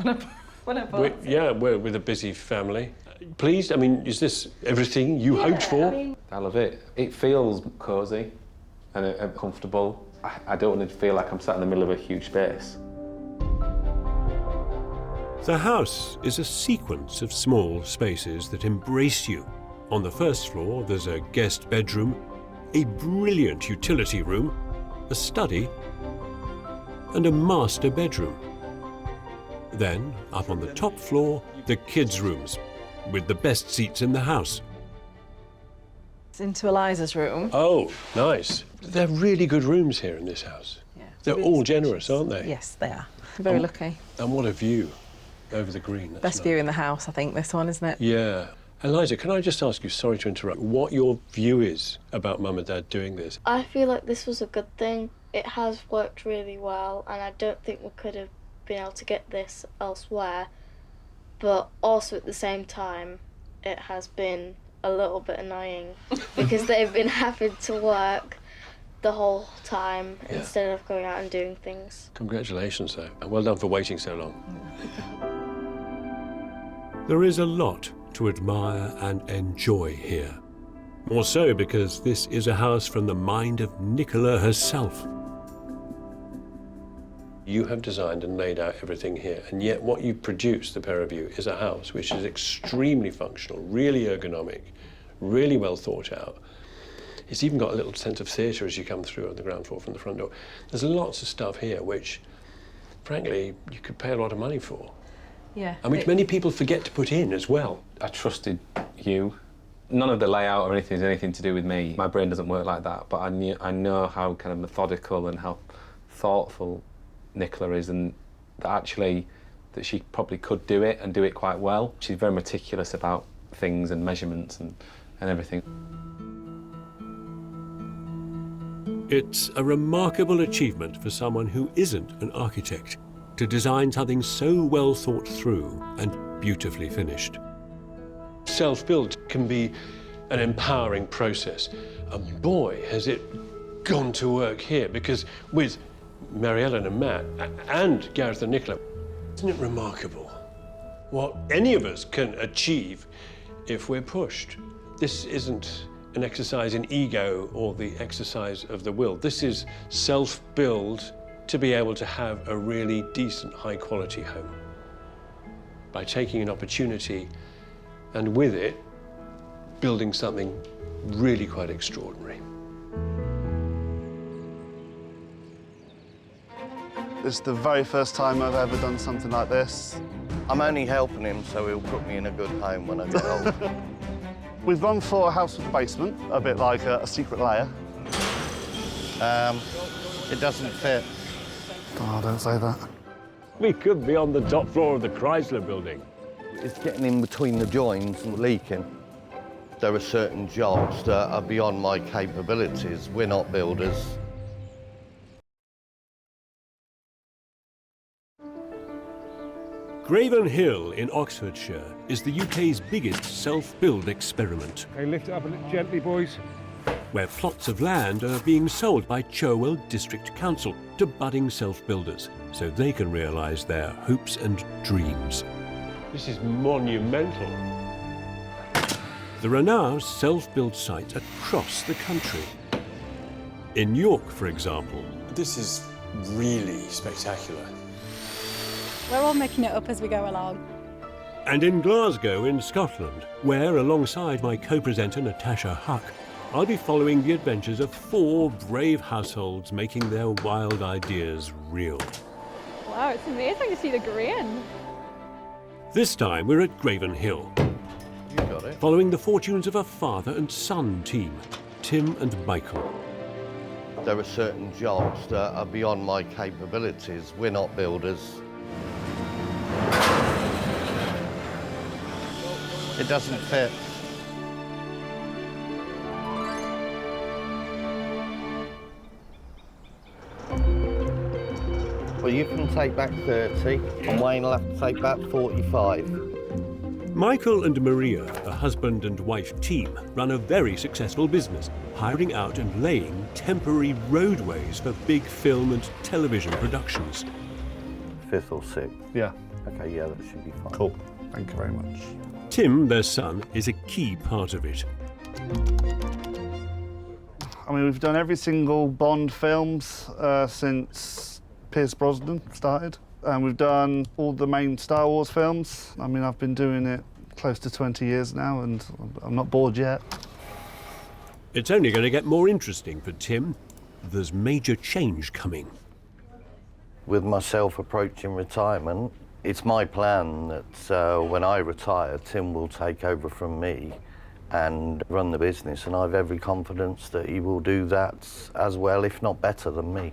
when I bought it. Yeah, we're with a busy family. Pleased? I mean, is this everything you hoped for? I love it. It feels cosy and comfortable. I don't want to feel like I'm sat in the middle of a huge space. The house is a sequence of small spaces that embrace you. On the first floor, there's a guest bedroom, a brilliant utility room, a study, and a master bedroom. Then, up on the top floor, the kids' rooms, with the best seats in the house. It's into Eliza's room. Oh, nice. They're really good rooms here in this house. Yeah. They're all generous, aren't they? Yes, they are. Very lucky. And what a view over the green. That's Best view in the house, I think, this one, isn't it? Yeah. Eliza, can I just ask you, sorry to interrupt, what your view is about Mum and Dad doing this? I feel like this was a good thing. It has worked really well, and I don't think we could have been able to get this elsewhere. But also at the same time, it has been a little bit annoying because they've been having to work the whole time instead of going out and doing things. Congratulations, though. And well done for waiting so long. There is a lot to admire and enjoy here. More so because this is a house from the mind of Nicola herself. You have designed and laid out everything here, and yet what you've produced, the pair of you, is a house which is extremely functional, really ergonomic, really well thought out. It's even got a little sense of theatre as you come through on the ground floor from the front door. There's lots of stuff here which, frankly, you could pay a lot of money for. Yeah. And which many people forget to put in as well. I trusted you. None of the layout or anything is anything to do with me. My brain doesn't work like that, but I know how kind of methodical and how thoughtful Nicola is, and that actually that she probably could do it and do it quite well. She's very meticulous about things and measurements and everything. It's a remarkable achievement for someone who isn't an architect to design something so well thought through and beautifully finished. Self-build can be an empowering process. And boy, has it gone to work here, because with Maryellen and Matt, and Gareth and Nicola, isn't it remarkable what any of us can achieve if we're pushed? This isn't an exercise in ego or the exercise of the will. This is self-build to be able to have a really decent, high-quality home. By taking an opportunity and with it, building something really quite extraordinary. It's the very first time I've ever done something like this. I'm only helping him so he'll put me in a good home when I get old. We've gone for a house with a basement, a bit like a secret lair. It doesn't fit. Oh, don't say that. We could be on the top floor of the Chrysler building. It's getting in between the joins and leaking. There are certain jobs that are beyond my capabilities. We're not builders. Graven Hill in Oxfordshire is the UK's biggest self-build experiment. Okay, lift it up a little gently, boys. Where plots of land are being sold by Cherwell District Council to budding self-builders so they can realise their hopes and dreams. This is monumental. There are now self-build sites across the country. In York, for example. This is really spectacular. We're all making it up as we go along. And in Glasgow in Scotland, where, alongside my co-presenter Natasha Huck, I'll be following the adventures of 4 brave households making their wild ideas real. Wow, it's amazing to see the grain. This time we're at Graven Hill, You got it. following the fortunes of a father and son team, Tim and Michael. There are certain jobs that are beyond my capabilities. We're not builders. It doesn't fit. Well, you can take back 30, and Wayne will have to take back 45. Michael and Maria, a husband and wife team, run a very successful business, hiring out and laying temporary roadways for big film and television productions. 5th or 6th? Yeah. Okay, yeah, that should be fine. Cool. Thank you very much. Tim, their son, is a key part of it. I mean, we've done every single Bond films since Pierce Brosnan started. And we've done all the main Star Wars films. I mean, I've been doing it close to 20 years now, and I'm not bored yet. It's only going to get more interesting for Tim. There's major change coming. With myself approaching retirement, it's my plan that when I retire, Tim will take over from me and run the business, and I've every confidence that he will do that as well, if not better than me.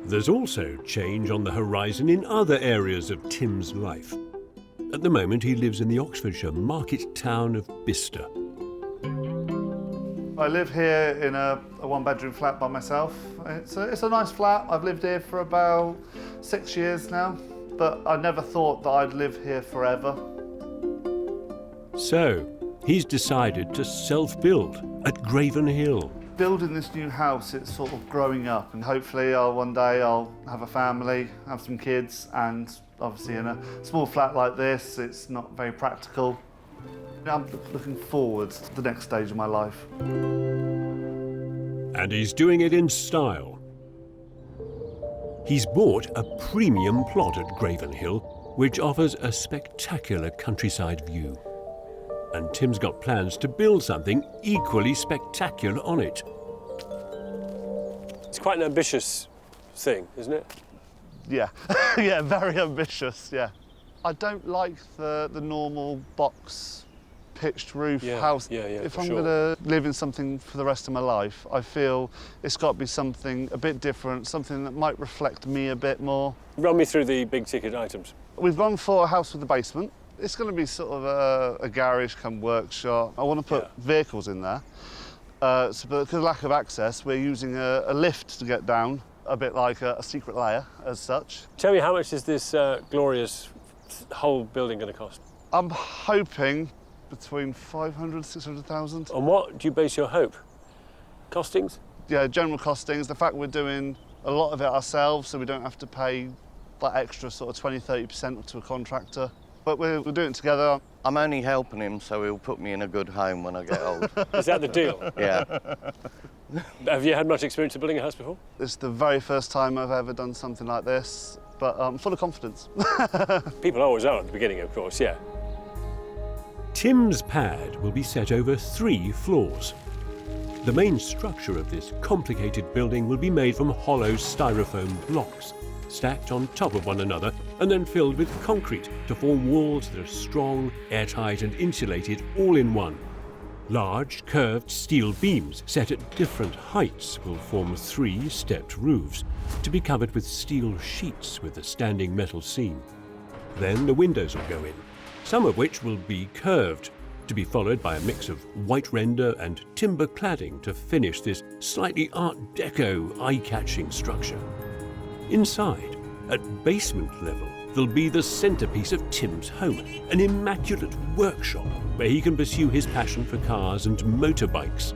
There's also change on the horizon in other areas of Tim's life. At the moment, he lives in the Oxfordshire market town of Bicester. I live here in a one-bedroom flat by myself. It's a nice flat. I've lived here for about 6 years now, but I never thought that I'd live here forever. So, he's decided to self-build at Graven Hill. Building this new house, it's sort of growing up, and hopefully one day I'll have a family, have some kids, and obviously in a small flat like this, it's not very practical. I'm looking forward to the next stage of my life. And he's doing it in style. He's bought a premium plot at Graven Hill, which offers a spectacular countryside view. And Tim's got plans to build something equally spectacular on it. It's quite an ambitious thing, isn't it? Yeah, yeah, very ambitious, yeah. I don't like the normal box pitched roof house. If I'm going to live in something for the rest of my life, I feel it's got to be something a bit different, something that might reflect me a bit more. Run me through the big ticket items. We've gone for a house with a basement. It's going to be sort of a garage come workshop. I want to put vehicles in there. So because of lack of access, we're using a lift to get down, a bit like a secret layer as such. Tell me, how much is this glorious whole building going to cost? I'm hoping between 500 and 600,000. On what do you base your hope? Costings? Yeah, general costings. The fact we're doing a lot of it ourselves, so we don't have to pay that extra sort of 20–30% to a contractor. But we're doing it together. I'm only helping him so he'll put me in a good home when I get old. Is that the deal? Yeah. Have you had much experience of building a house before? It's the very first time I've ever done something like this, but I'm full of confidence. People always are at the beginning, of course, yeah. Tim's pad will be set over 3 floors. The main structure of this complicated building will be made from hollow styrofoam blocks, stacked on top of one another and then filled with concrete to form walls that are strong, airtight and insulated all in one. Large, curved steel beams set at different heights will form 3 stepped roofs to be covered with steel sheets with a standing metal seam. Then the windows will go in, some of which will be curved, to be followed by a mix of white render and timber cladding to finish this slightly Art Deco, eye-catching structure. Inside, at basement level, there'll be the centerpiece of Tim's home, an immaculate workshop where he can pursue his passion for cars and motorbikes.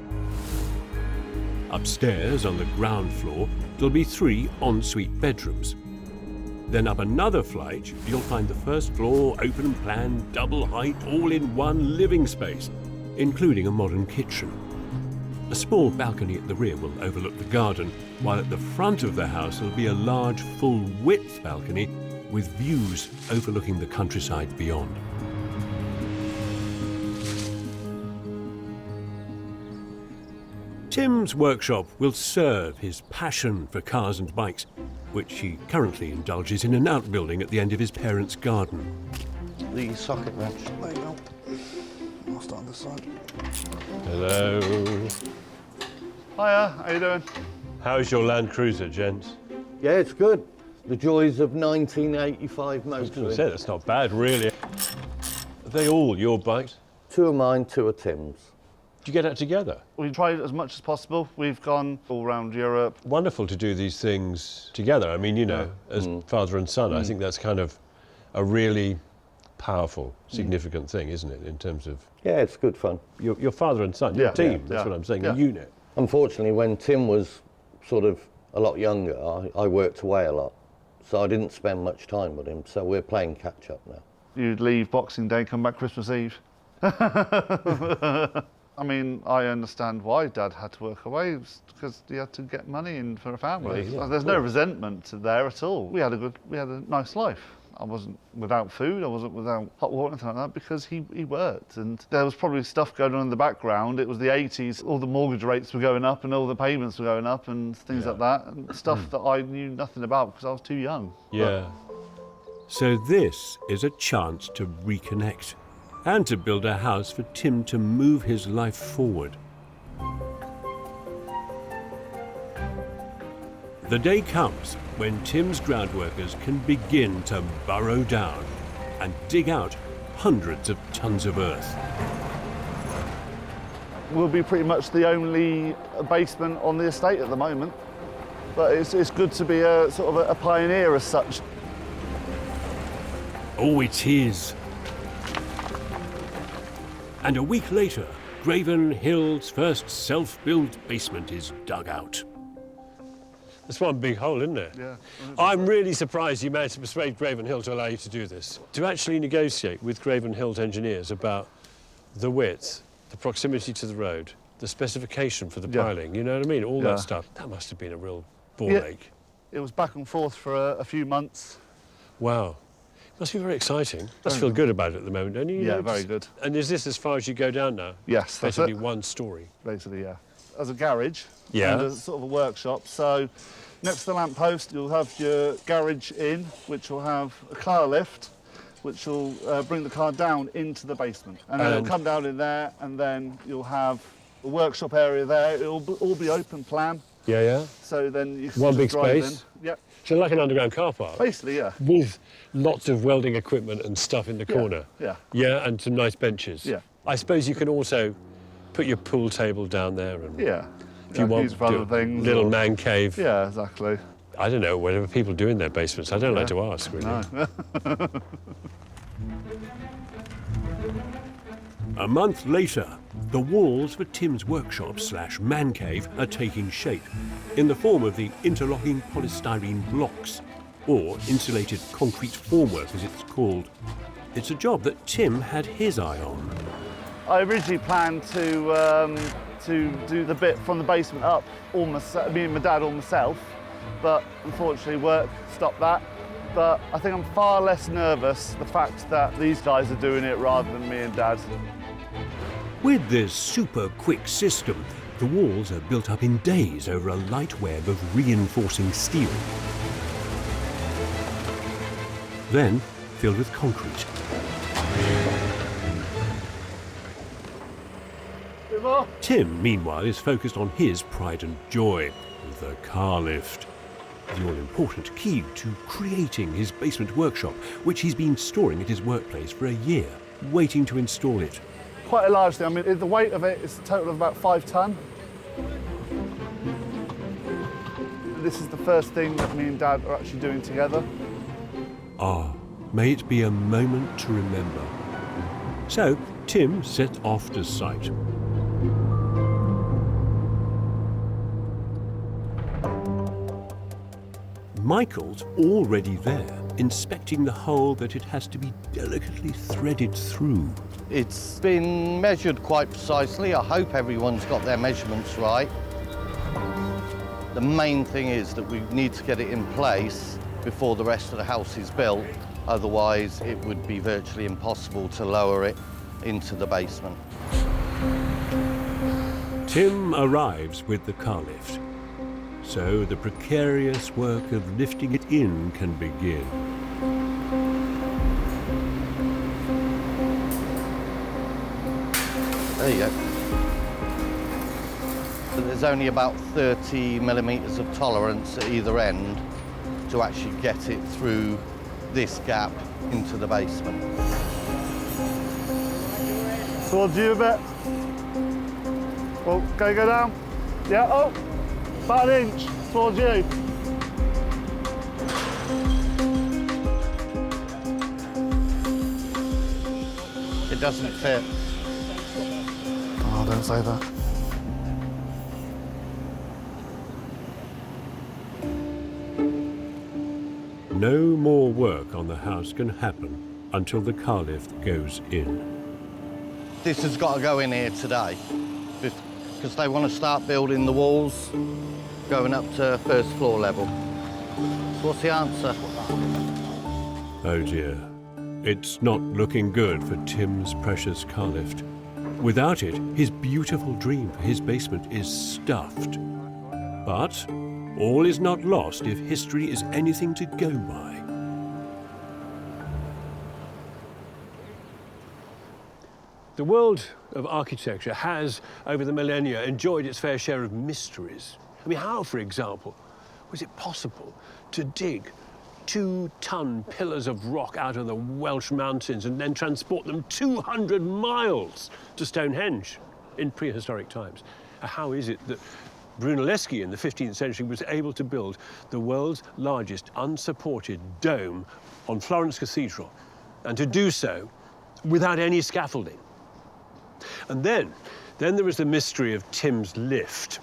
Upstairs, on the ground floor, there'll be 3 ensuite bedrooms. Then up another flight, you'll find the first floor open-plan, double-height, all-in-one living space, including a modern kitchen. A small balcony at the rear will overlook the garden, while at the front of the house will be a large, full-width balcony with views overlooking the countryside beyond. Tim's workshop will serve his passion for cars and bikes, which he currently indulges in an outbuilding at the end of his parents' garden. The socket wrench. There you go. I'll start on this side. Hello. Hiya, how you doing? How's your Land Cruiser, gents? Yeah, it's good. The joys of 1985 motoring. I was going to say, that's not bad, really. Are they all your bikes? 2 are mine, 2 are Tim's. Do you get out together? We've tried as much as possible. We've gone all around Europe. Wonderful to do these things together. I mean, you know, as father and son, I think that's kind of a really powerful, significant thing, isn't it, in terms of... Yeah, it's good fun. Your father and son, your team, that's what I'm saying, a unit. Unfortunately, when Tim was sort of a lot younger, I worked away a lot, so I didn't spend much time with him, so we're playing catch-up now. You'd leave Boxing Day, come back Christmas Eve. I mean, I understand why Dad had to work away, because he had to get money in for a family. Well, yeah, there's no resentment there at all. We had a nice life. I wasn't without food, I wasn't without hot water, anything like that, because he worked. And there was probably stuff going on in the background. It was the 80s, all the mortgage rates were going up and all the payments were going up and things like that, and stuff that I knew nothing about because I was too young. Yeah. So this is a chance to reconnect and to build a house for Tim to move his life forward. The day comes when Tim's groundworkers can begin to burrow down and dig out hundreds of tons of earth. We'll be pretty much the only basement on the estate at the moment, but it's good to be a sort of a pioneer as such. Oh, it is. And a week later, Graven Hill's first self-built basement is dug out. That's one big hole, isn't it? Yeah. I'm really surprised you managed to persuade Graven Hill to allow you to do this. To actually negotiate with Graven Hill's engineers about the width, the proximity to the road, the specification for the piling, you know what I mean? All that stuff. That must have been a real ball ache. It was back and forth for a few months. Wow. Must be very exciting. Must feel good about it at the moment, don't you? Yeah, very good. And is this as far as you go down now? Yes, that's basically it. one story. Basically, yeah. As a garage and a sort of a workshop. So next to the lamppost, you'll have your garage in, which will have a car lift, which will bring the car down into the basement. And then it'll come down in there, and then you'll have a workshop area there. It'll all be open plan. Yeah, yeah. So then you can one just big drive space. in. Yep. So like an underground car park. Basically, yeah. With lots of welding equipment and stuff in the corner. Yeah. Yeah, and some nice benches. Yeah. I suppose you can also put your pool table down there and Yeah. if you want use for other things. little man cave. Yeah, exactly. I don't know, whatever people do in their basements. I don't like to ask, really. No. A month later, the walls for Tim's workshop/man cave are taking shape in the form of the interlocking polystyrene blocks, or insulated concrete formwork as it's called. It's a job that Tim had his eye on. I originally planned to do the bit from the basement up, all me and my dad all myself, but unfortunately work stopped that. But I think I'm far less nervous the fact that these guys are doing it rather than me and Dad. With this super quick system, the walls are built up in days over a light web of reinforcing steel. Then filled with concrete. Tim, meanwhile, is focused on his pride and joy, the car lift. The all-important key to creating his basement workshop, which he's been storing at his workplace for a year, waiting to install it. Quite a large thing. I mean, the weight of it is a total of about 5 tonne. This is the first thing that me and Dad are actually doing together. Ah, may it be a moment to remember. So, Tim set off to site. Michael's already there, inspecting the hole that it has to be delicately threaded through. It's been measured quite precisely. I hope everyone's got their measurements right. The main thing is that we need to get it in place before the rest of the house is built. Otherwise, it would be virtually impossible to lower it into the basement. Tim arrives with the car lift, so the precarious work of lifting it in can begin. There you go. So there's only about 30 millimetres of tolerance at either end to actually get it through this gap into the basement. Towards you a bit. Well, go down. Yeah, oh, about an inch towards you. It doesn't fit. Oh, don't say that. No more work on the house can happen until the car lift goes in. This has got to go in here today because they want to start building the walls going up to first floor level. So what's the answer? Oh dear, it's not looking good for Tim's precious car lift. Without it, his beautiful dream for his basement is stuffed. But all is not lost if history is anything to go by. The world of architecture has, over the millennia, enjoyed its fair share of mysteries. I mean, how, for example, was it possible to dig 2-ton pillars of rock out of the Welsh mountains and then transport them 200 miles to Stonehenge in prehistoric times? How is it that Brunelleschi in the 15th century was able to build the world's largest unsupported dome on Florence Cathedral, and to do so without any scaffolding? And then there was the mystery of Tim's lift.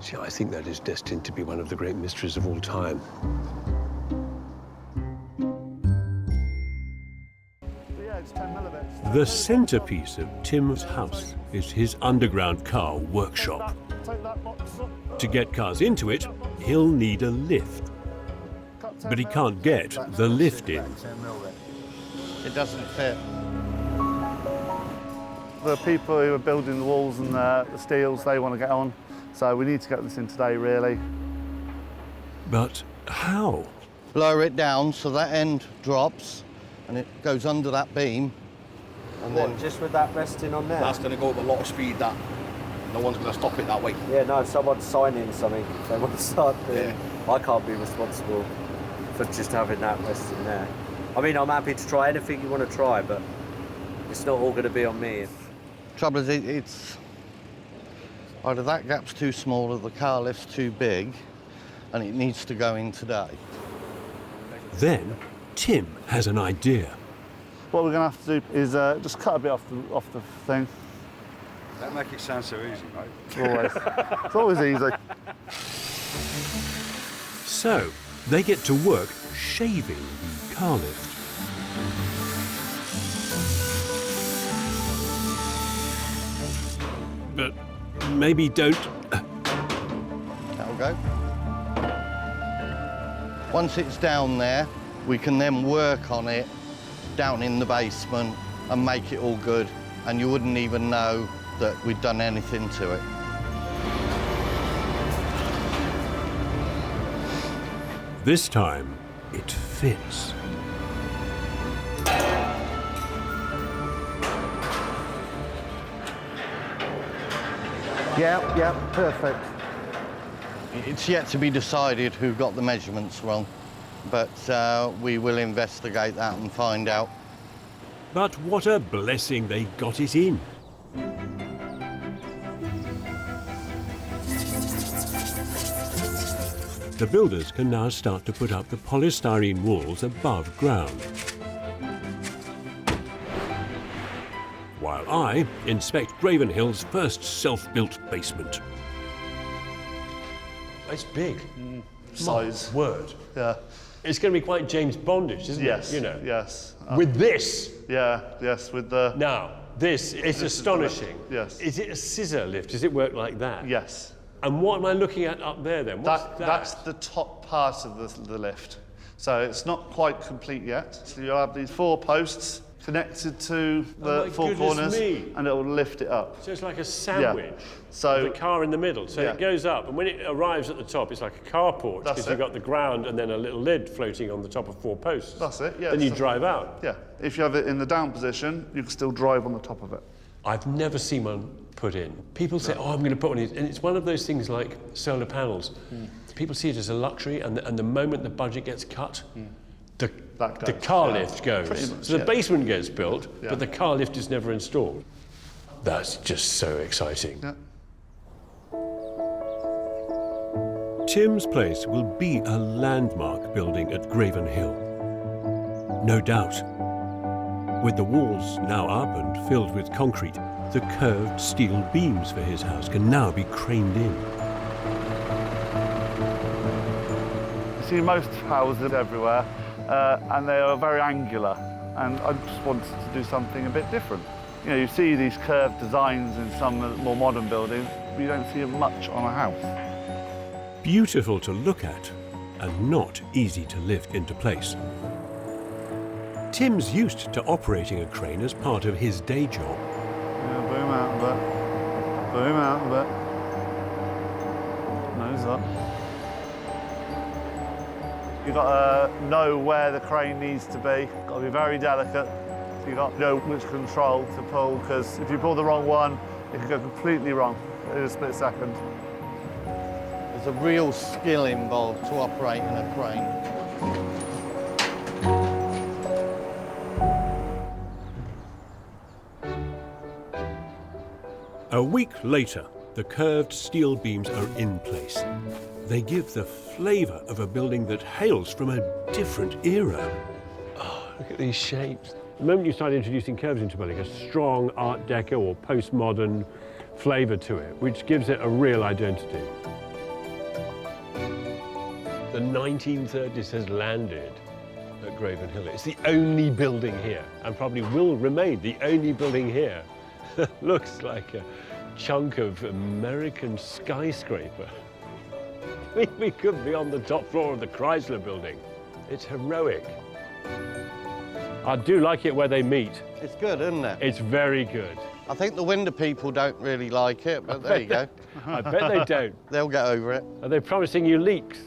See, I think that is destined to be one of the great mysteries of all time. The centerpiece of Tim's house is his underground car workshop. To get cars into it, he'll need a lift. But he can't get the lift in. It doesn't fit. The people who are building the walls and the steels, they want to get on. So we need to get this in today, really. But how? lower it down so that end drops and it goes under that beam. And what, then just with that resting on there? That's going to go up a lot of speed, that. No one's going to stop it that way. Yeah, no, if someone's signing something, if they want to start doing, I can't be responsible for just having that resting there. I mean, I'm happy to try anything you want to try, but it's not all going to be on me. Trouble is, it's either that gap's too small or the car lift's too big, and it needs to go in today. Then Tim has an idea. What we're going to have to do is just cut a bit off the thing. Don't make it sound so easy, mate. Always. It's always easy. So they get to work shaving the car lift. But maybe don't. That'll go. Once it's down there, we can then work on it down in the basement and make it all good, and you wouldn't even know that we'd done anything to it. This time, it fits. Yeah, perfect. It's yet to be decided who got the measurements wrong, but we will investigate that and find out. But what a blessing they got it in. The builders can now start to put up the polystyrene walls above ground, while I inspect Graven Hill's first self-built basement. It's big. Size. My word. Yeah. It's going to be quite James Bondish, isn't Yes. it? You know. Yes. With this. Yeah. Yes. With the. Now, this is astonishing. Yes. Is it a scissor lift? Does it work like that? Yes. And what am I looking at up there then? What's that? That's the top part of the lift. So it's not quite complete yet. So you'll have these 4 posts connected to the 4 corners, and it will lift it up. So it's like a sandwich. Yeah. So with the car in the middle. So it goes up, and when it arrives at the top, it's like a carport because you've got the ground and then a little lid floating on the top of 4 posts. That's it. Yeah. Then you drive out. Yeah. If you have it in the down position, you can still drive on the top of it. I've never seen one put in. People say, "Oh, I'm going to put one in," and it's one of those things like solar panels. People see it as a luxury, and the moment the budget gets cut, the car lift goes. So the basement gets built, but the car lift is never installed. That's just so exciting. Yeah. Tim's place will be a landmark building at Graven Hill. No doubt. With the walls now up and filled with concrete, the curved steel beams for his house can now be craned in. You see most houses everywhere, and they are very angular, and I just wanted to do something a bit different. You know, you see these curved designs in some more modern buildings, but you don't see them much on a house. Beautiful to look at, and not easy to lift into place. Tim's used to operating a crane as part of his day job. Yeah, boom out of it. Boom out of it. Nose up. You've got to know where the crane needs to be. Got to be very delicate. You've got to know which control to pull, because if you pull the wrong one, it can go completely wrong in a split second. There's a real skill involved to operate in a crane. A week later, the curved steel beams are in place. They give the flavour of a building that hails from a different era. Oh, look at these shapes. The moment you start introducing curves into building, a strong Art Deco or postmodern flavour to it, which gives it a real identity. The 1930s has landed at Graven Hill. It's the only building here, and probably will remain the only building here. Looks like a chunk of American skyscraper. We could be on the top floor of the Chrysler building. It's heroic. I do like it where they meet. It's good, isn't it? It's very good. I think the window people don't really like it, but there you go. I bet they don't. They'll get over it. Are they promising you leaks?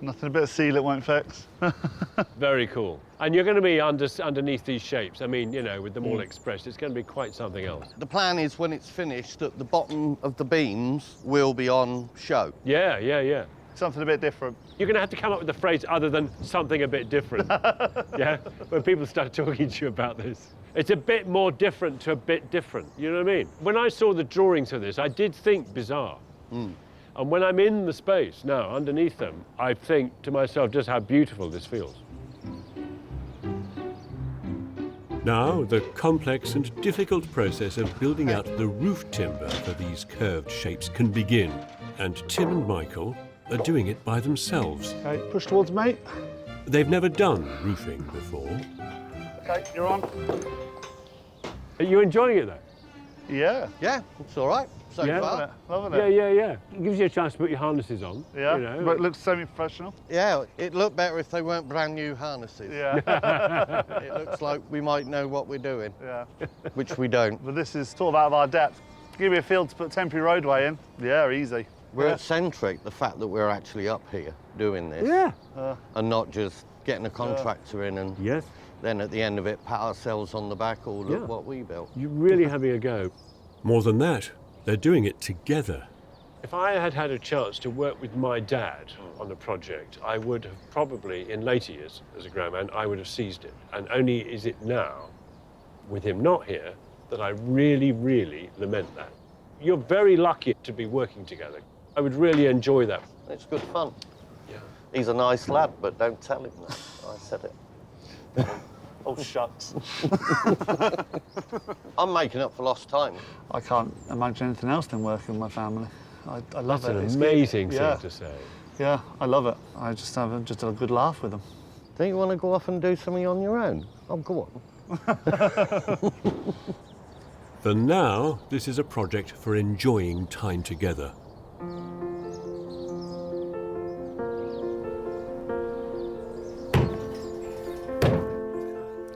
Nothing a bit of sealant won't fix. Very cool. And you're going to be underneath these shapes. I mean, you know, with them all expressed, it's going to be quite something else. The plan is when it's finished that the bottom of the beams will be on show. Yeah, yeah, yeah. Something a bit different. You're going to have to come up with a phrase other than something a bit different. Yeah? When people start talking to you about this. It's a bit more different to a bit different. You know what I mean? When I saw the drawings of this, I did think bizarre. And when I'm in the space now, underneath them, I think to myself just how beautiful this feels. Now, the complex and difficult process of building out the roof timber for these curved shapes can begin. And Tim and Michael are doing it by themselves. Okay, push towards me. They've never done roofing before. Okay, you're on. Are you enjoying it, though? Yeah. Yeah, it's all right so far. Loving Yeah, it. yeah, yeah. It gives you a chance to put your harnesses on. Yeah, you know. but it looks semi-professional. Yeah, it'd look better if they weren't brand new harnesses. Yeah. It looks like we might know what we're doing. Yeah. Which we don't. But this is sort of out of our depth. Give me a field to put temporary roadway in. Yeah, easy. We're eccentric, the fact that we're actually up here doing this. Yeah. And not just getting a contractor in and then at the end of it pat ourselves on the back, oh, look what we built. You're really having a go. More than that, they're doing it together. If I had had a chance to work with my dad on a project, I would have probably, in later years as a groundman, I would have seized it. And only is it now, with him not here, that I really, really lament that. You're very lucky to be working together. I would really enjoy that. It's good fun. Yeah. He's a nice lad, but don't tell him that. I said it. Oh, shucks. I'm making up for lost time. I can't imagine anything else than working with my family. I love it. That's an amazing thing to say. Yeah, I love it. I just have a good laugh with them. Don't you want to go off and do something on your own? Oh, go on. For now, this is a project for enjoying time together.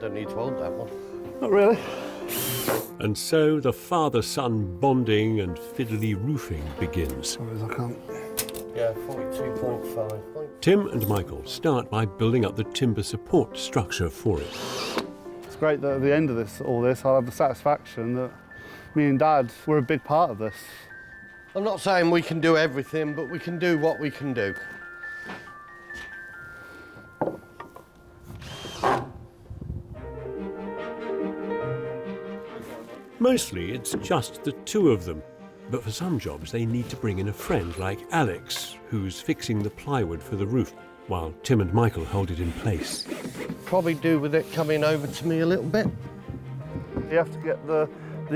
Don't need to hold that one. Not really. And so the father-son bonding and fiddly roofing begins. I can't. Yeah, 42.5. Tim and Michael start by building up the timber support structure for it. It's great that at the end of all this, I'll have the satisfaction that me and Dad were a big part of this. I'm not saying we can do everything, but we can do what we can do. Mostly it's just the two of them, but for some jobs they need to bring in a friend like Alex, who's fixing the plywood for the roof, while Tim and Michael hold it in place. Probably do with it coming over to me a little bit. You have to get the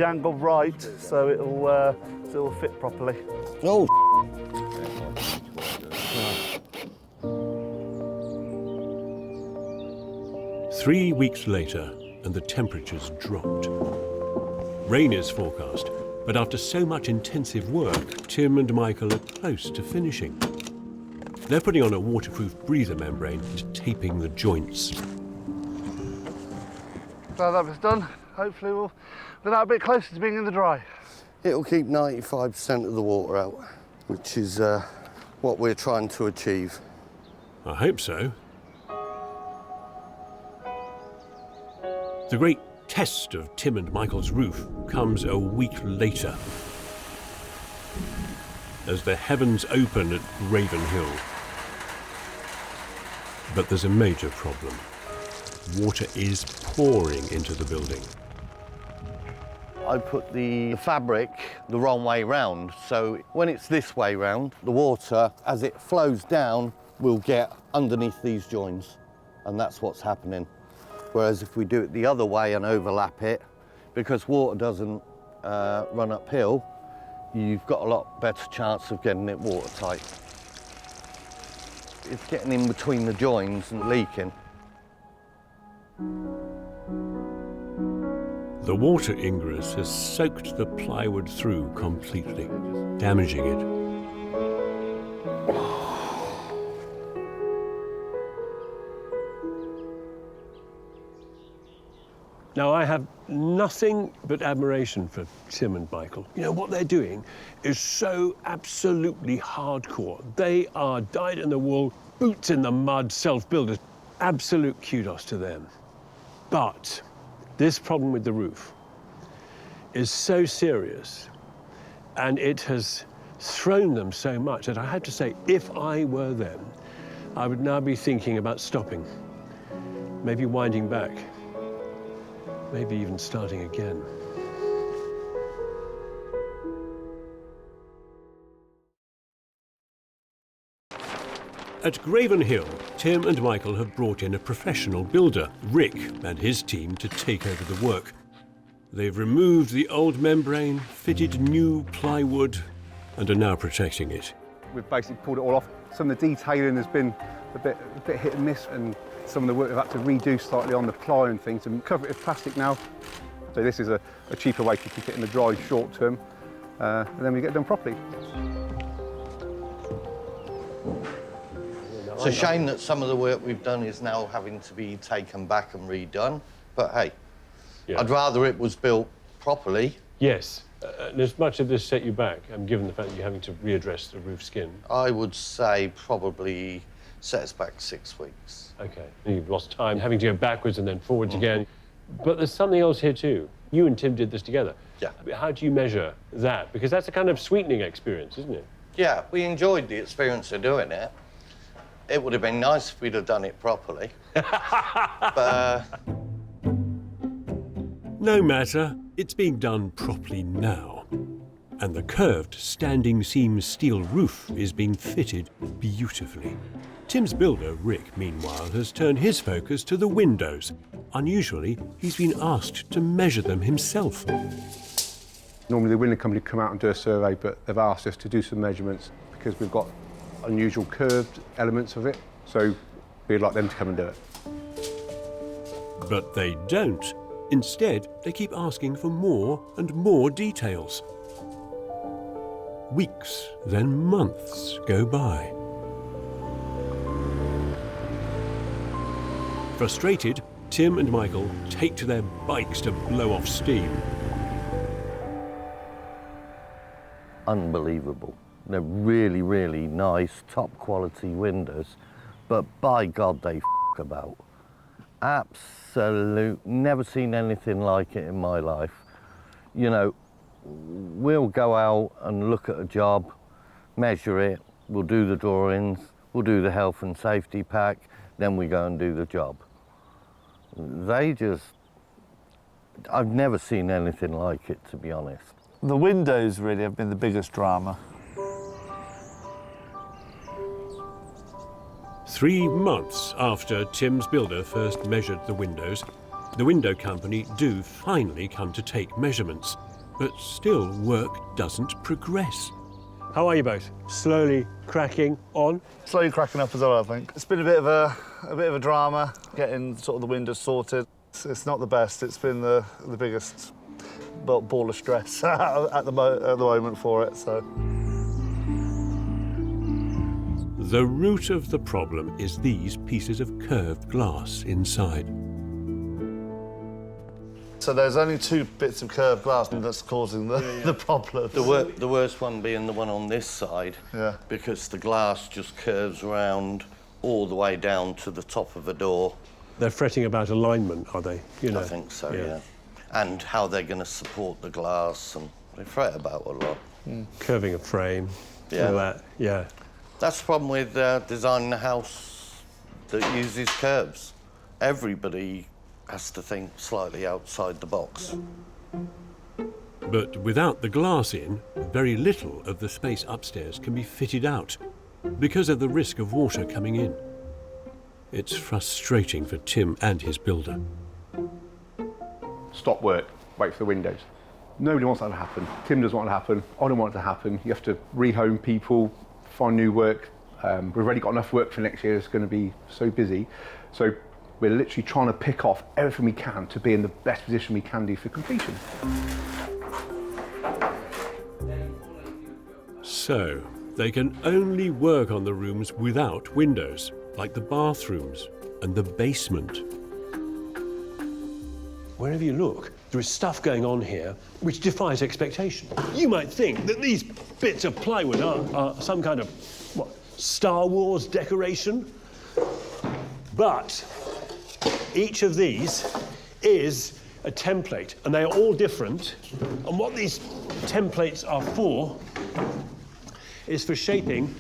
angle right so it'll fit properly. Oh. 3 weeks later, and the temperature's dropped. Rain is forecast, but after so much intensive work, Tim and Michael are close to finishing. They're putting on a waterproof breather membrane and taping the joints. Glad that was done. Hopefully we'll be that a bit closer to being in the dry. It'll keep 95% of the water out, which is what we're trying to achieve. I hope so. The great test of Tim and Michael's roof comes a week later, as the heavens open at Graven Hill. But there's a major problem. Water is pouring into the building. I put the fabric the wrong way round, so when it's this way round, the water, as it flows down, will get underneath these joins, and that's what's happening. Whereas if we do it the other way and overlap it, because water doesn't run uphill, you've got a lot better chance of getting it watertight. It's getting in between the joins and leaking. The water ingress has soaked the plywood through completely, damaging it. Now, I have nothing but admiration for Tim and Michael. You know, what they're doing is so absolutely hardcore. They are dyed in the wool boots-in-the-mud self-builders. Absolute kudos to them. But this problem with the roof is so serious, and it has thrown them so much that I have to say, if I were them, I would now be thinking about stopping, maybe winding back, maybe even starting again. At Graven Hill, Tim and Michael have brought in a professional builder, Rick, and his team to take over the work. They've removed the old membrane, fitted new plywood, and are now protecting it. We've basically pulled it all off. Some of the detailing has been a bit hit and miss, and some of the work we've had to redo slightly on the ply and things, and cover it with plastic now. So this is a cheaper way to keep it in the dry short term, and then we get it done properly. It's a shame that some of the work we've done is now having to be taken back and redone, but hey, I'd rather it was built properly. Yes, and as much of this set you back, given the fact that you're having to readdress the roof skin? I would say probably set us back 6 weeks. OK, and you've lost time having to go backwards and then forwards again. But there's something else here too. You and Tim did this together. Yeah. How do you measure that? Because that's a kind of sweetening experience, isn't it? Yeah, we enjoyed the experience of doing it. It would have been nice if we'd have done it properly. But, No matter, it's being done properly now. And the curved standing seam steel roof is being fitted beautifully. Tim's builder, Rick, meanwhile, has turned his focus to the windows. Unusually, he's been asked to measure them himself. Normally the window company come out and do a survey, but they've asked us to do some measurements because we've got unusual curved elements of it, so we'd like them to come and do it. But they don't. Instead, they keep asking for more and more details. Weeks, then months go by. Frustrated, Tim and Michael take to their bikes to blow off steam. unbelievable. They're really, really nice, top quality windows, but by God, they f*** about. Absolute, never seen anything like it in my life. You know, we'll go out and look at a job, measure it, we'll do the drawings, we'll do the health and safety pack, then we go and do the job. They just, I've never seen anything like it, to be honest. The windows really have been the biggest drama. 3 months after Tim's builder first measured the windows, the window company do finally come to take measurements, but still work doesn't progress. How are you both? Slowly cracking on? Slowly cracking up as well, I think. It's been a bit of a drama getting sort of the windows sorted. It's not the best. It's been the biggest ball of stress at the moment for it. So. The root of the problem is these pieces of curved glass inside. So there's only 2 bits of curved glass that's causing the problem. The worst one being the one on this side, yeah, because the glass just curves around all the way down to the top of the door. They're fretting about alignment, are they? You know. I think so, yeah. And how they're going to support the glass, and they fret about a lot. Curving a frame, all that, yeah. That's the problem with designing a house that uses curves. Everybody has to think slightly outside the box. But without the glass in, very little of the space upstairs can be fitted out because of the risk of water coming in. It's frustrating for Tim and his builder. Stop work, wait for the windows. Nobody wants that to happen. Tim doesn't want it to happen. I don't want it to happen. You have to rehome people, find new work. We've already got enough work for next year. It's going to be so busy. So we're literally trying to pick off everything we can to be in the best position we can do for completion. So they can only work on the rooms without windows, like the bathrooms and the basement. Wherever you look, there is stuff going on here which defies expectation. You might think that these bits of plywood are some kind of, Star Wars decoration. But each of these is a template, and they are all different. And what these templates are for is for shaping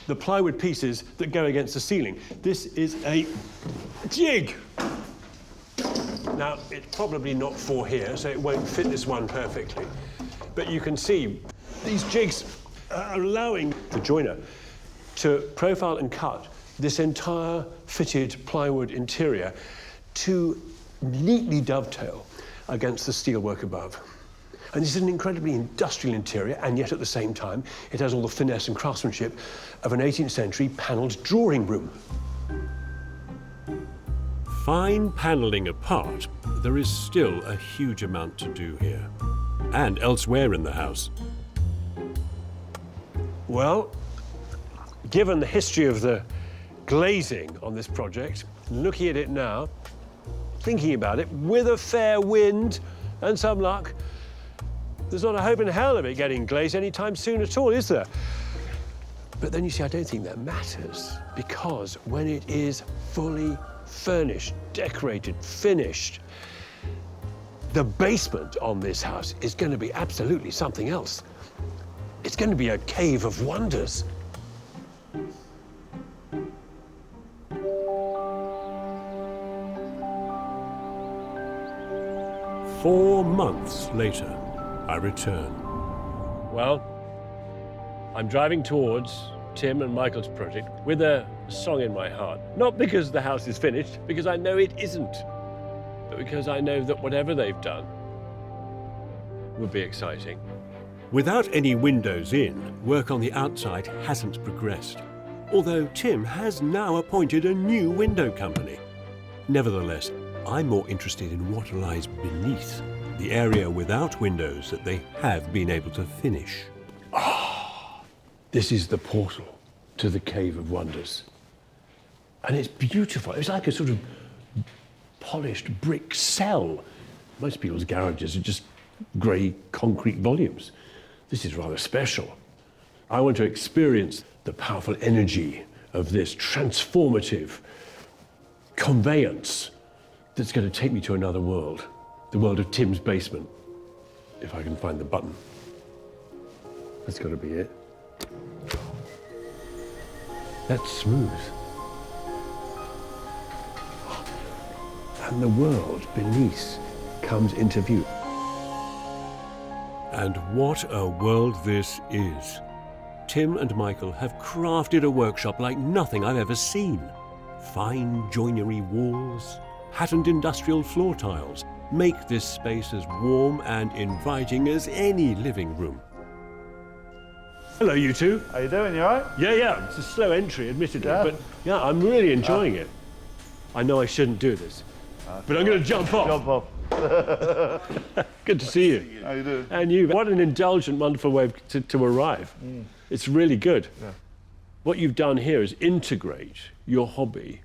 the plywood pieces that go against the ceiling. This is a jig. Now, it's probably not for here, so it won't fit this one perfectly. But you can see these jigs are allowing the joiner to profile and cut this entire fitted plywood interior to neatly dovetail against the steelwork above. And this is an incredibly industrial interior, and yet at the same time, it has all the finesse and craftsmanship of an 18th century panelled drawing room. Fine panelling apart, there is still a huge amount to do here, and elsewhere in the house. Well, given the history of the glazing on this project, looking at it now, thinking about it, with a fair wind and some luck, there's not a hope in hell of it getting glazed anytime soon at all, is there? But then you see, I don't think that matters, because when it is fully furnished, decorated, finished, the basement on this house is going to be absolutely something else. It's going to be a cave of wonders. Four months later, I return. Well, I'm driving towards Tim and Michael's project with a song in my heart. Not because the house is finished, because I know it isn't, but because I know that whatever they've done will be exciting. Without any windows in, work on the outside hasn't progressed, although Tim has now appointed a new window company. Nevertheless, I'm more interested in what lies beneath, the area without windows that they have been able to finish. This is the portal to the Cave of Wonders. And it's beautiful. It's like a sort of polished brick cell. Most people's garages are just grey concrete volumes. This is rather special. I want to experience the powerful energy of this transformative conveyance that's going to take me to another world, the world of Tim's basement, if I can find the button. That's got to be it. That's smooth. And the world beneath comes into view. And what a world this is. Tim and Michael have crafted a workshop like nothing I've ever seen. Fine joinery walls, patterned industrial floor tiles make this space as warm and inviting as any living room. Hello, you two. How you doing? You all right? Yeah. It's a slow entry, admittedly, but yeah, I'm really enjoying it. I know I shouldn't do this, but I'm going to jump off. Jump off. Good to see you. How you doing? And you. What an indulgent, wonderful way to arrive. It's really good. Yeah. What you've done here is integrate your hobby,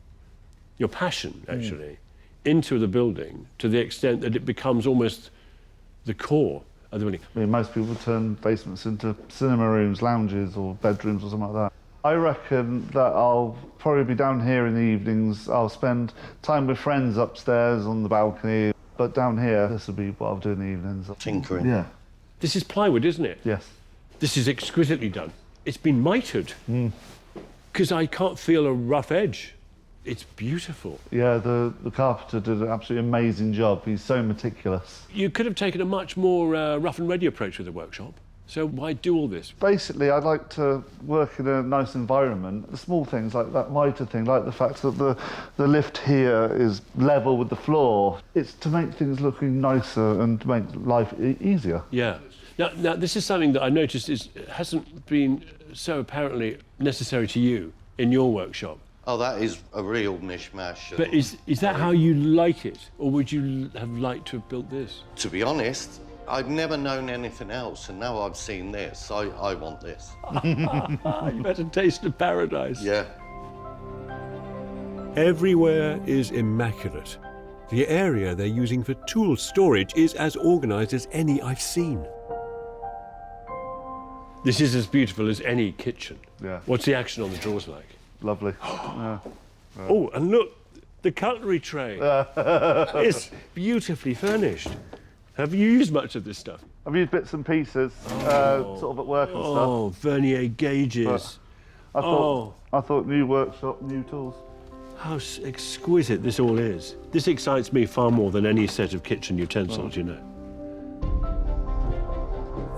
your passion, actually, into the building to the extent that it becomes almost the core of the building. I mean, most people turn basements into cinema rooms, lounges, or bedrooms, or something like that. I reckon that I'll probably be down here in the evenings. I'll spend time with friends upstairs on the balcony, but down here, this will be what I'll do in the evenings. Tinkering. Yeah. This is plywood, isn't it? Yes. This is exquisitely done. It's been mitered, because I can't feel a rough edge. It's beautiful. Yeah, the carpenter did an absolutely amazing job. He's so meticulous. You could have taken a much more rough and ready approach with the workshop. So why do all this? Basically, I'd like to work in a nice environment. The small things like that mitre thing, like the fact that the lift here is level with the floor. It's to make things looking nicer and to make life easier. Yeah. Now this is something that I noticed hasn't been so apparently necessary to you in your workshop. Oh, that is a real mishmash. But is that how you like it? Or would you have liked to have built this? To be honest, I've never known anything else, and now I've seen this, I want this. You've had a taste of paradise. Yeah. Everywhere is immaculate. The area they're using for tool storage is as organised as any I've seen. This is as beautiful as any kitchen. Yeah. What's the action on the drawers like? Lovely. Oh, and look, the cutlery tray. It's beautifully furnished. Have you used much of this stuff? I've used bits and pieces, sort of at work and stuff. Oh, vernier gauges. I thought new workshop, new tools. How exquisite this all is. This excites me far more than any set of kitchen utensils, you know.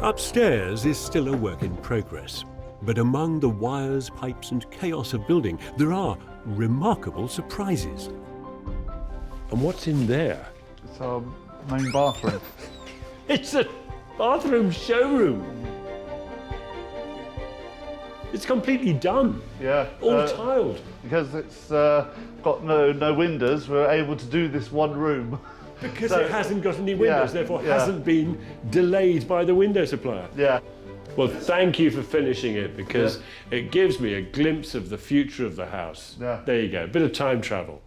Upstairs is still a work in progress, but among the wires, pipes and chaos of building, there are remarkable surprises. And what's in there? It's our main bathroom. It's a bathroom showroom. It's completely done. Yeah. All tiled. Because it's got no windows, we're able to do this one room. Because it hasn't got any windows, therefore hasn't been delayed by the window supplier. Yeah. Well, thank you for finishing it, because it gives me a glimpse of the future of the house. Yeah. There you go, a bit of time travel.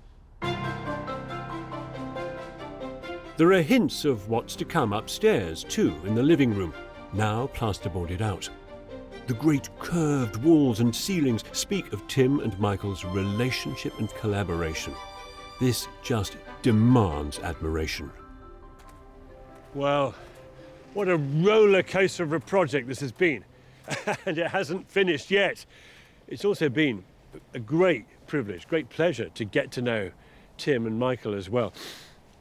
There are hints of what's to come upstairs, too, in the living room, now plasterboarded out. The great curved walls and ceilings speak of Tim and Michael's relationship and collaboration. This just demands admiration. Well, what a roller coaster of a project this has been. And it hasn't finished yet. It's also been a great privilege, great pleasure to get to know Tim and Michael as well.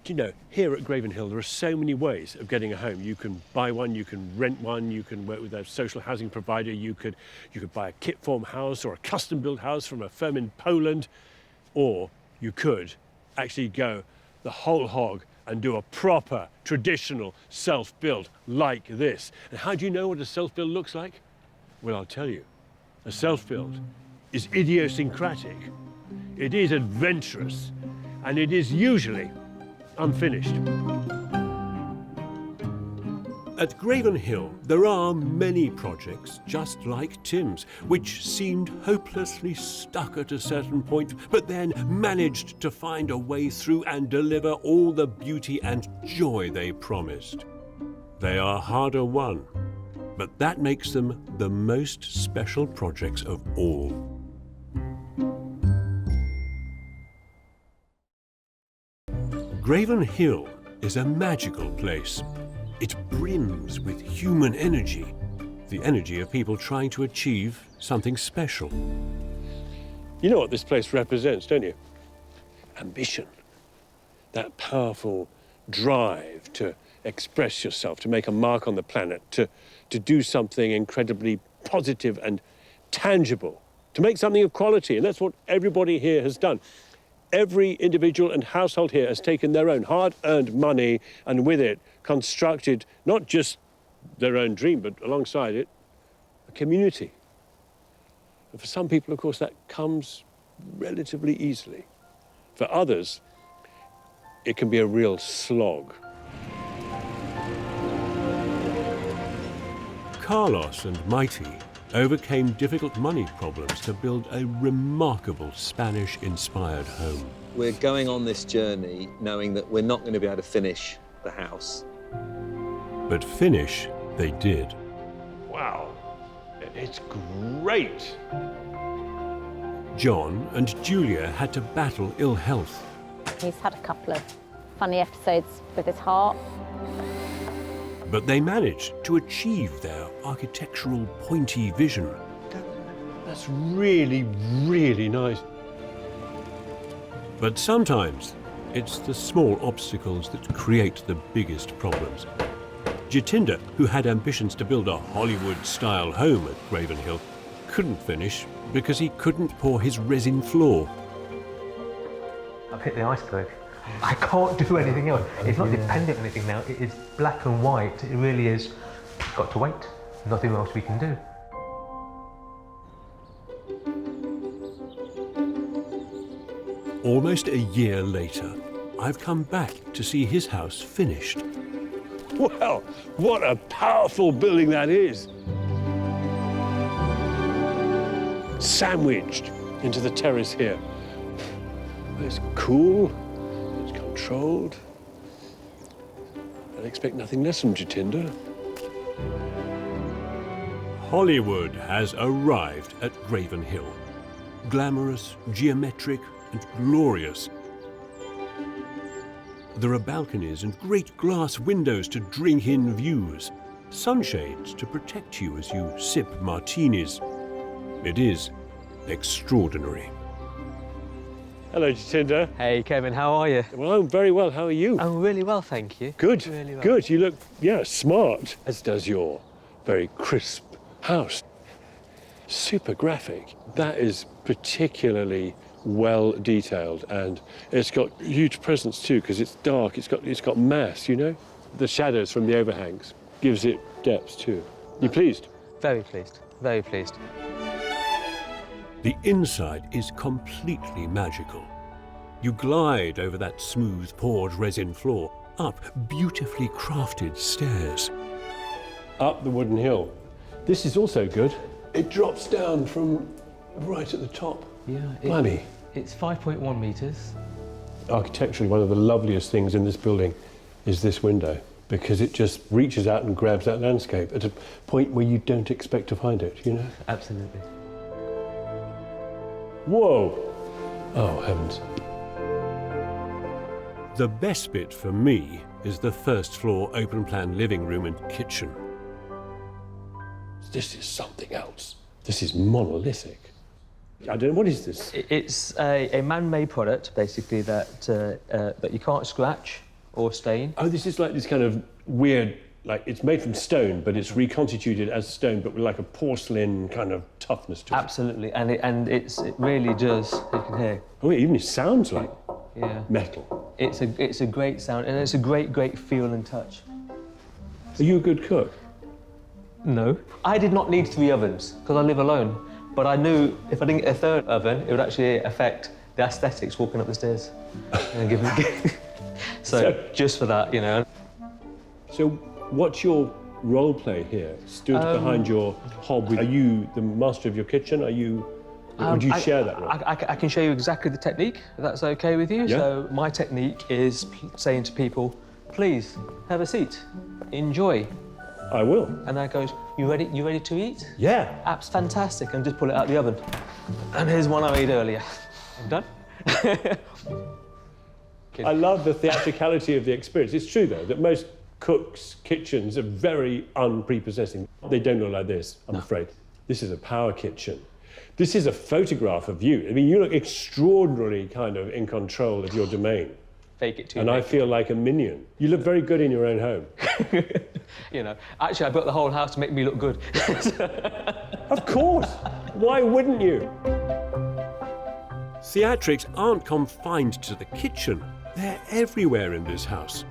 Do you know, here at Graven Hill, there are so many ways of getting a home. You can buy one, you can rent one, you can work with a social housing provider, you could buy a kit form house or a custom built house from a firm in Poland, or you could actually go the whole hog and do a proper traditional self-build like this. And how do you know what a self-build looks like? Well, I'll tell you. A self-build is idiosyncratic, it is adventurous, and it is usually unfinished. At Graven Hill, there are many projects just like Tim's, which seemed hopelessly stuck at a certain point, but then managed to find a way through and deliver all the beauty and joy they promised. They are harder won, but that makes them the most special projects of all. Graven Hill is a magical place. It brims with human energy, the energy of people trying to achieve something special. You know what this place represents, don't you? Ambition. That powerful drive to express yourself, to make a mark on the planet, to do something incredibly positive and tangible, to make something of quality, and that's what everybody here has done. Every individual and household here has taken their own hard-earned money and with it constructed not just their own dream, but alongside it, a community. And for some people, of course, that comes relatively easily. For others, it can be a real slog. Carlos and Mighty overcame difficult money problems to build a remarkable Spanish-inspired home. We're going on this journey knowing that we're not going to be able to finish the house. But finish they did. Wow, it's great. John and Julia had to battle ill health. He's had a couple of funny episodes with his heart. But they managed to achieve their architectural pointy vision. That's really, really nice. But sometimes it's the small obstacles that create the biggest problems. Jitinder, who had ambitions to build a Hollywood-style home at Graven Hill, couldn't finish because he couldn't pour his resin floor. I've hit the iceberg. I can't do anything else. It's not dependent on anything now. It is black and white. It really is. Got to wait. Nothing else we can do. Almost a year later, I've come back to see his house finished. Well, what a powerful building that is. Sandwiched into the terrace here. It's cool. Controlled. I'd expect nothing less from Jitinder. Hollywood has arrived at Graven Hill. Glamorous, geometric, and glorious. There are balconies and great glass windows to drink in views, sunshades to protect you as you sip martinis. It is extraordinary. Hello, Jitinder. Hey, Kevin, how are you? Well, I'm very well. How are you? I'm really well, thank you. Good, really well. good. You look, smart, as does your very crisp house. Super graphic. That is particularly well detailed, and it's got huge presence too, because it's dark. It's got mass, you know? The shadows from the overhangs gives it depth too. You pleased? Very pleased, very pleased. The inside is completely magical. You glide over that smooth poured resin floor, up beautifully crafted stairs. Up the wooden hill. This is also good. It drops down from right at the top. Yeah, Blimey. It's 5.1 metres. Architecturally, one of the loveliest things in this building is this window, because it just reaches out and grabs that landscape at a point where you don't expect to find it, you know? Absolutely. Whoa! Oh, heavens. The best bit for me is the first floor open plan living room and kitchen. This is something else. This is monolithic. I don't know, what is this? It's a man-made product, basically, that you can't scratch or stain. Oh, this is like this kind of weird, like it's made from stone, but it's reconstituted as stone, but with like a porcelain kind of toughness to it. Absolutely, and it really does. You can hear. Oh, it even sounds like metal. It's a great sound, and it's a great feel and touch. Are you a good cook? No. I did not need 3 ovens because I live alone, but I knew if I didn't get a 3rd oven, it would actually affect the aesthetics walking up the stairs. And give me. So just for that, you know. So what's your role play here? Stood behind your hob. Are you the master of your kitchen? Are you? Would you share that role? I can show you exactly the technique, if that's okay with you. Yeah. So my technique is saying to people, please have a seat, enjoy. I will. And that goes, you ready to eat? Yeah. That's fantastic, and just pull it out the oven. And here's one I made earlier. I'm done. I love the theatricality of the experience. It's true, though, that most cooks' kitchens are very unprepossessing. They don't look like this, I'm afraid. This is a power kitchen. This is a photograph of you. I mean, you look extraordinarily kind of in control of your domain. Fake it too. And I feel like a minion. You look very good in your own home. You know, actually, I built the whole house to make me look good. Of course. Why wouldn't you? Theatrics aren't confined to the kitchen. They're everywhere in this house.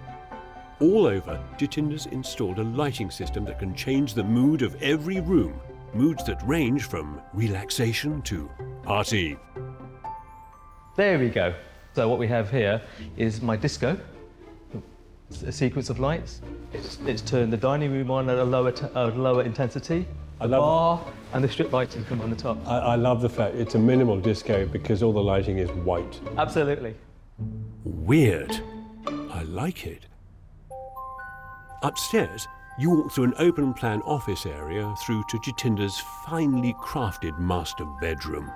All over, Jitinder's installed a lighting system that can change the mood of every room. Moods that range from relaxation to party. There we go. So what we have here is my disco. It's a sequence of lights. It's turned the dining room on at a lower intensity. The bar and the strip lighting come on the top. I love the fact it's a minimal disco because all the lighting is white. Absolutely. Weird. I like it. Upstairs, you walk through an open-plan office area through to Jitinder's finely crafted master bedroom.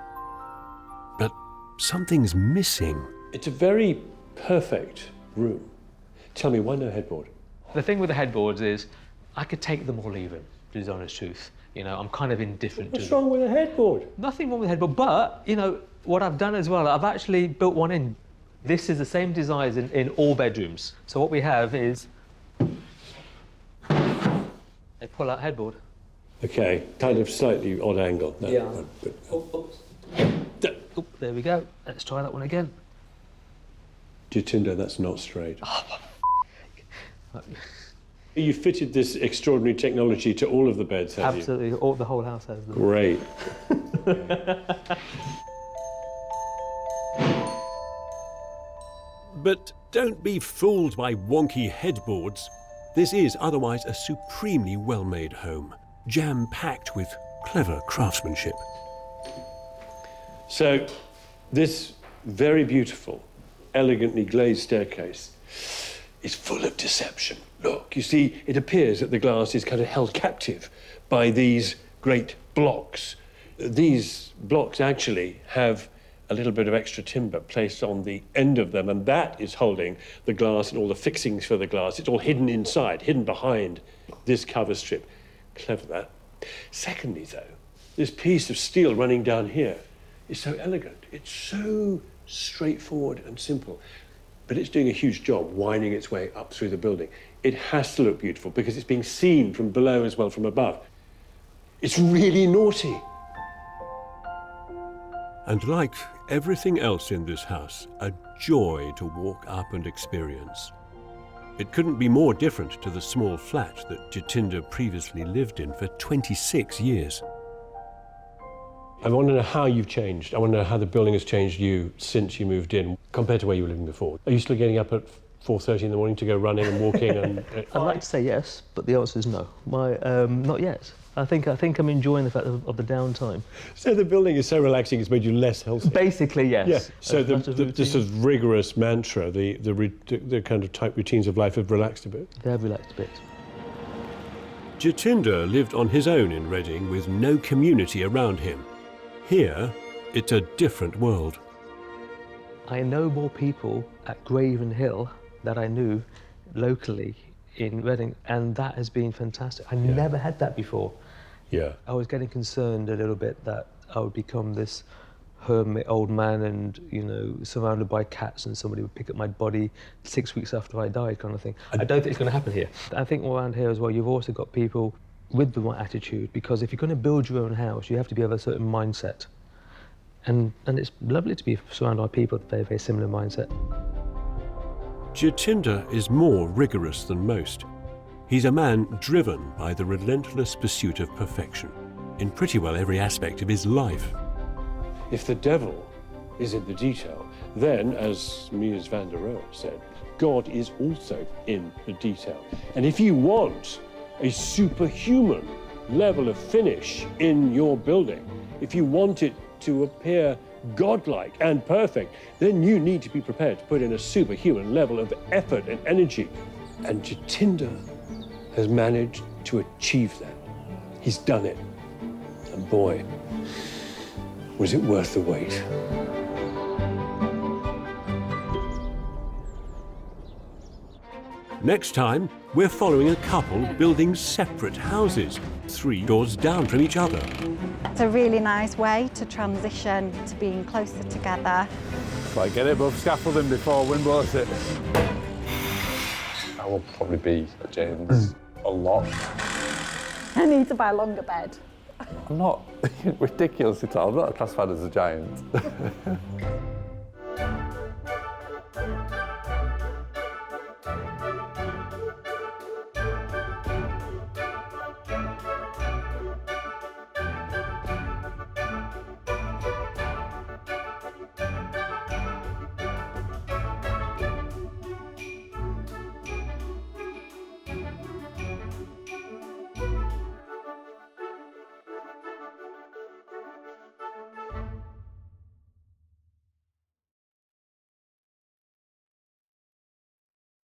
But something's missing. It's a very perfect room. Tell me, why no headboard? The thing with the headboards is I could take them or leave them, to be the honest truth. You know, I'm kind of indifferent to them. What's wrong with a headboard? Nothing wrong with the headboard, but, you know, what I've done as well, I've actually built one in. This is the same design in all bedrooms. So what we have is a pull-out headboard. Okay, kind of slightly odd angle. No, Yeah. but There we go. Let's try that one again. Jitinder, that's not straight. You fitted this extraordinary technology to all of the beds, have you? Absolutely, the whole house has them. Great. But don't be fooled by wonky headboards. This is otherwise a supremely well-made home, jam-packed with clever craftsmanship. So, this very beautiful, elegantly glazed staircase is full of deception. Look, you see, it appears that the glass is kind of held captive by these great blocks. These blocks actually have a little bit of extra timber placed on the end of them, and that is holding the glass and all the fixings for the glass. It's all hidden inside, hidden behind this cover strip. Clever, that. Secondly, though, this piece of steel running down here is so elegant. It's so straightforward and simple, but it's doing a huge job winding its way up through the building. It has to look beautiful because it's being seen from below as well from above. It's really naughty. And like everything else in this house, a joy to walk up and experience. It couldn't be more different to the small flat that Jitinder previously lived in for 26 years. I want to know how you've changed. I want to know how the building has changed you since you moved in compared to where you were living before. Are you still getting up at 4:30 in the morning to go running and walking? And I'd like to say yes, but the answer is no. Not yet. I think I'm enjoying the fact of the downtime. So the building is so relaxing, it's made you less healthy? Basically, yes. Yeah. So this is rigorous mantra, the kind of tight routines of life have relaxed a bit? They have relaxed a bit. Jitinder lived on his own in Reading with no community around him. Here, it's a different world. I know more people at Graven Hill that I knew locally in Reading, and that has been fantastic. I never had that before. Yeah. I was getting concerned a little bit that I would become this hermit old man and, you know, surrounded by cats and somebody would pick up my body 6 weeks after I died, kind of thing. I don't think it's going to happen here. I think around here as well, you've also got people with the right attitude, because if you're going to build your own house, you have to be of a certain mindset. And it's lovely to be surrounded by people with a very, very similar mindset. Jitinder is more rigorous than most. He's a man driven by the relentless pursuit of perfection in pretty well every aspect of his life. If the devil is in the detail, then, as Mies van der Rohe said, God is also in the detail. And if you want a superhuman level of finish in your building, if you want it to appear godlike and perfect, then you need to be prepared to put in a superhuman level of effort and energy. And Jitinder has managed to achieve that. He's done it. And boy, was it worth the wait. Next time, we're following a couple building separate houses, 3 doors down from each other. It's a really nice way to transition to being closer together. If I get it above scaffolding before wind blows it. I will probably be at Jane's a lot. I need to buy a longer bed. I'm not ridiculously tall. I'm not classified as a giant.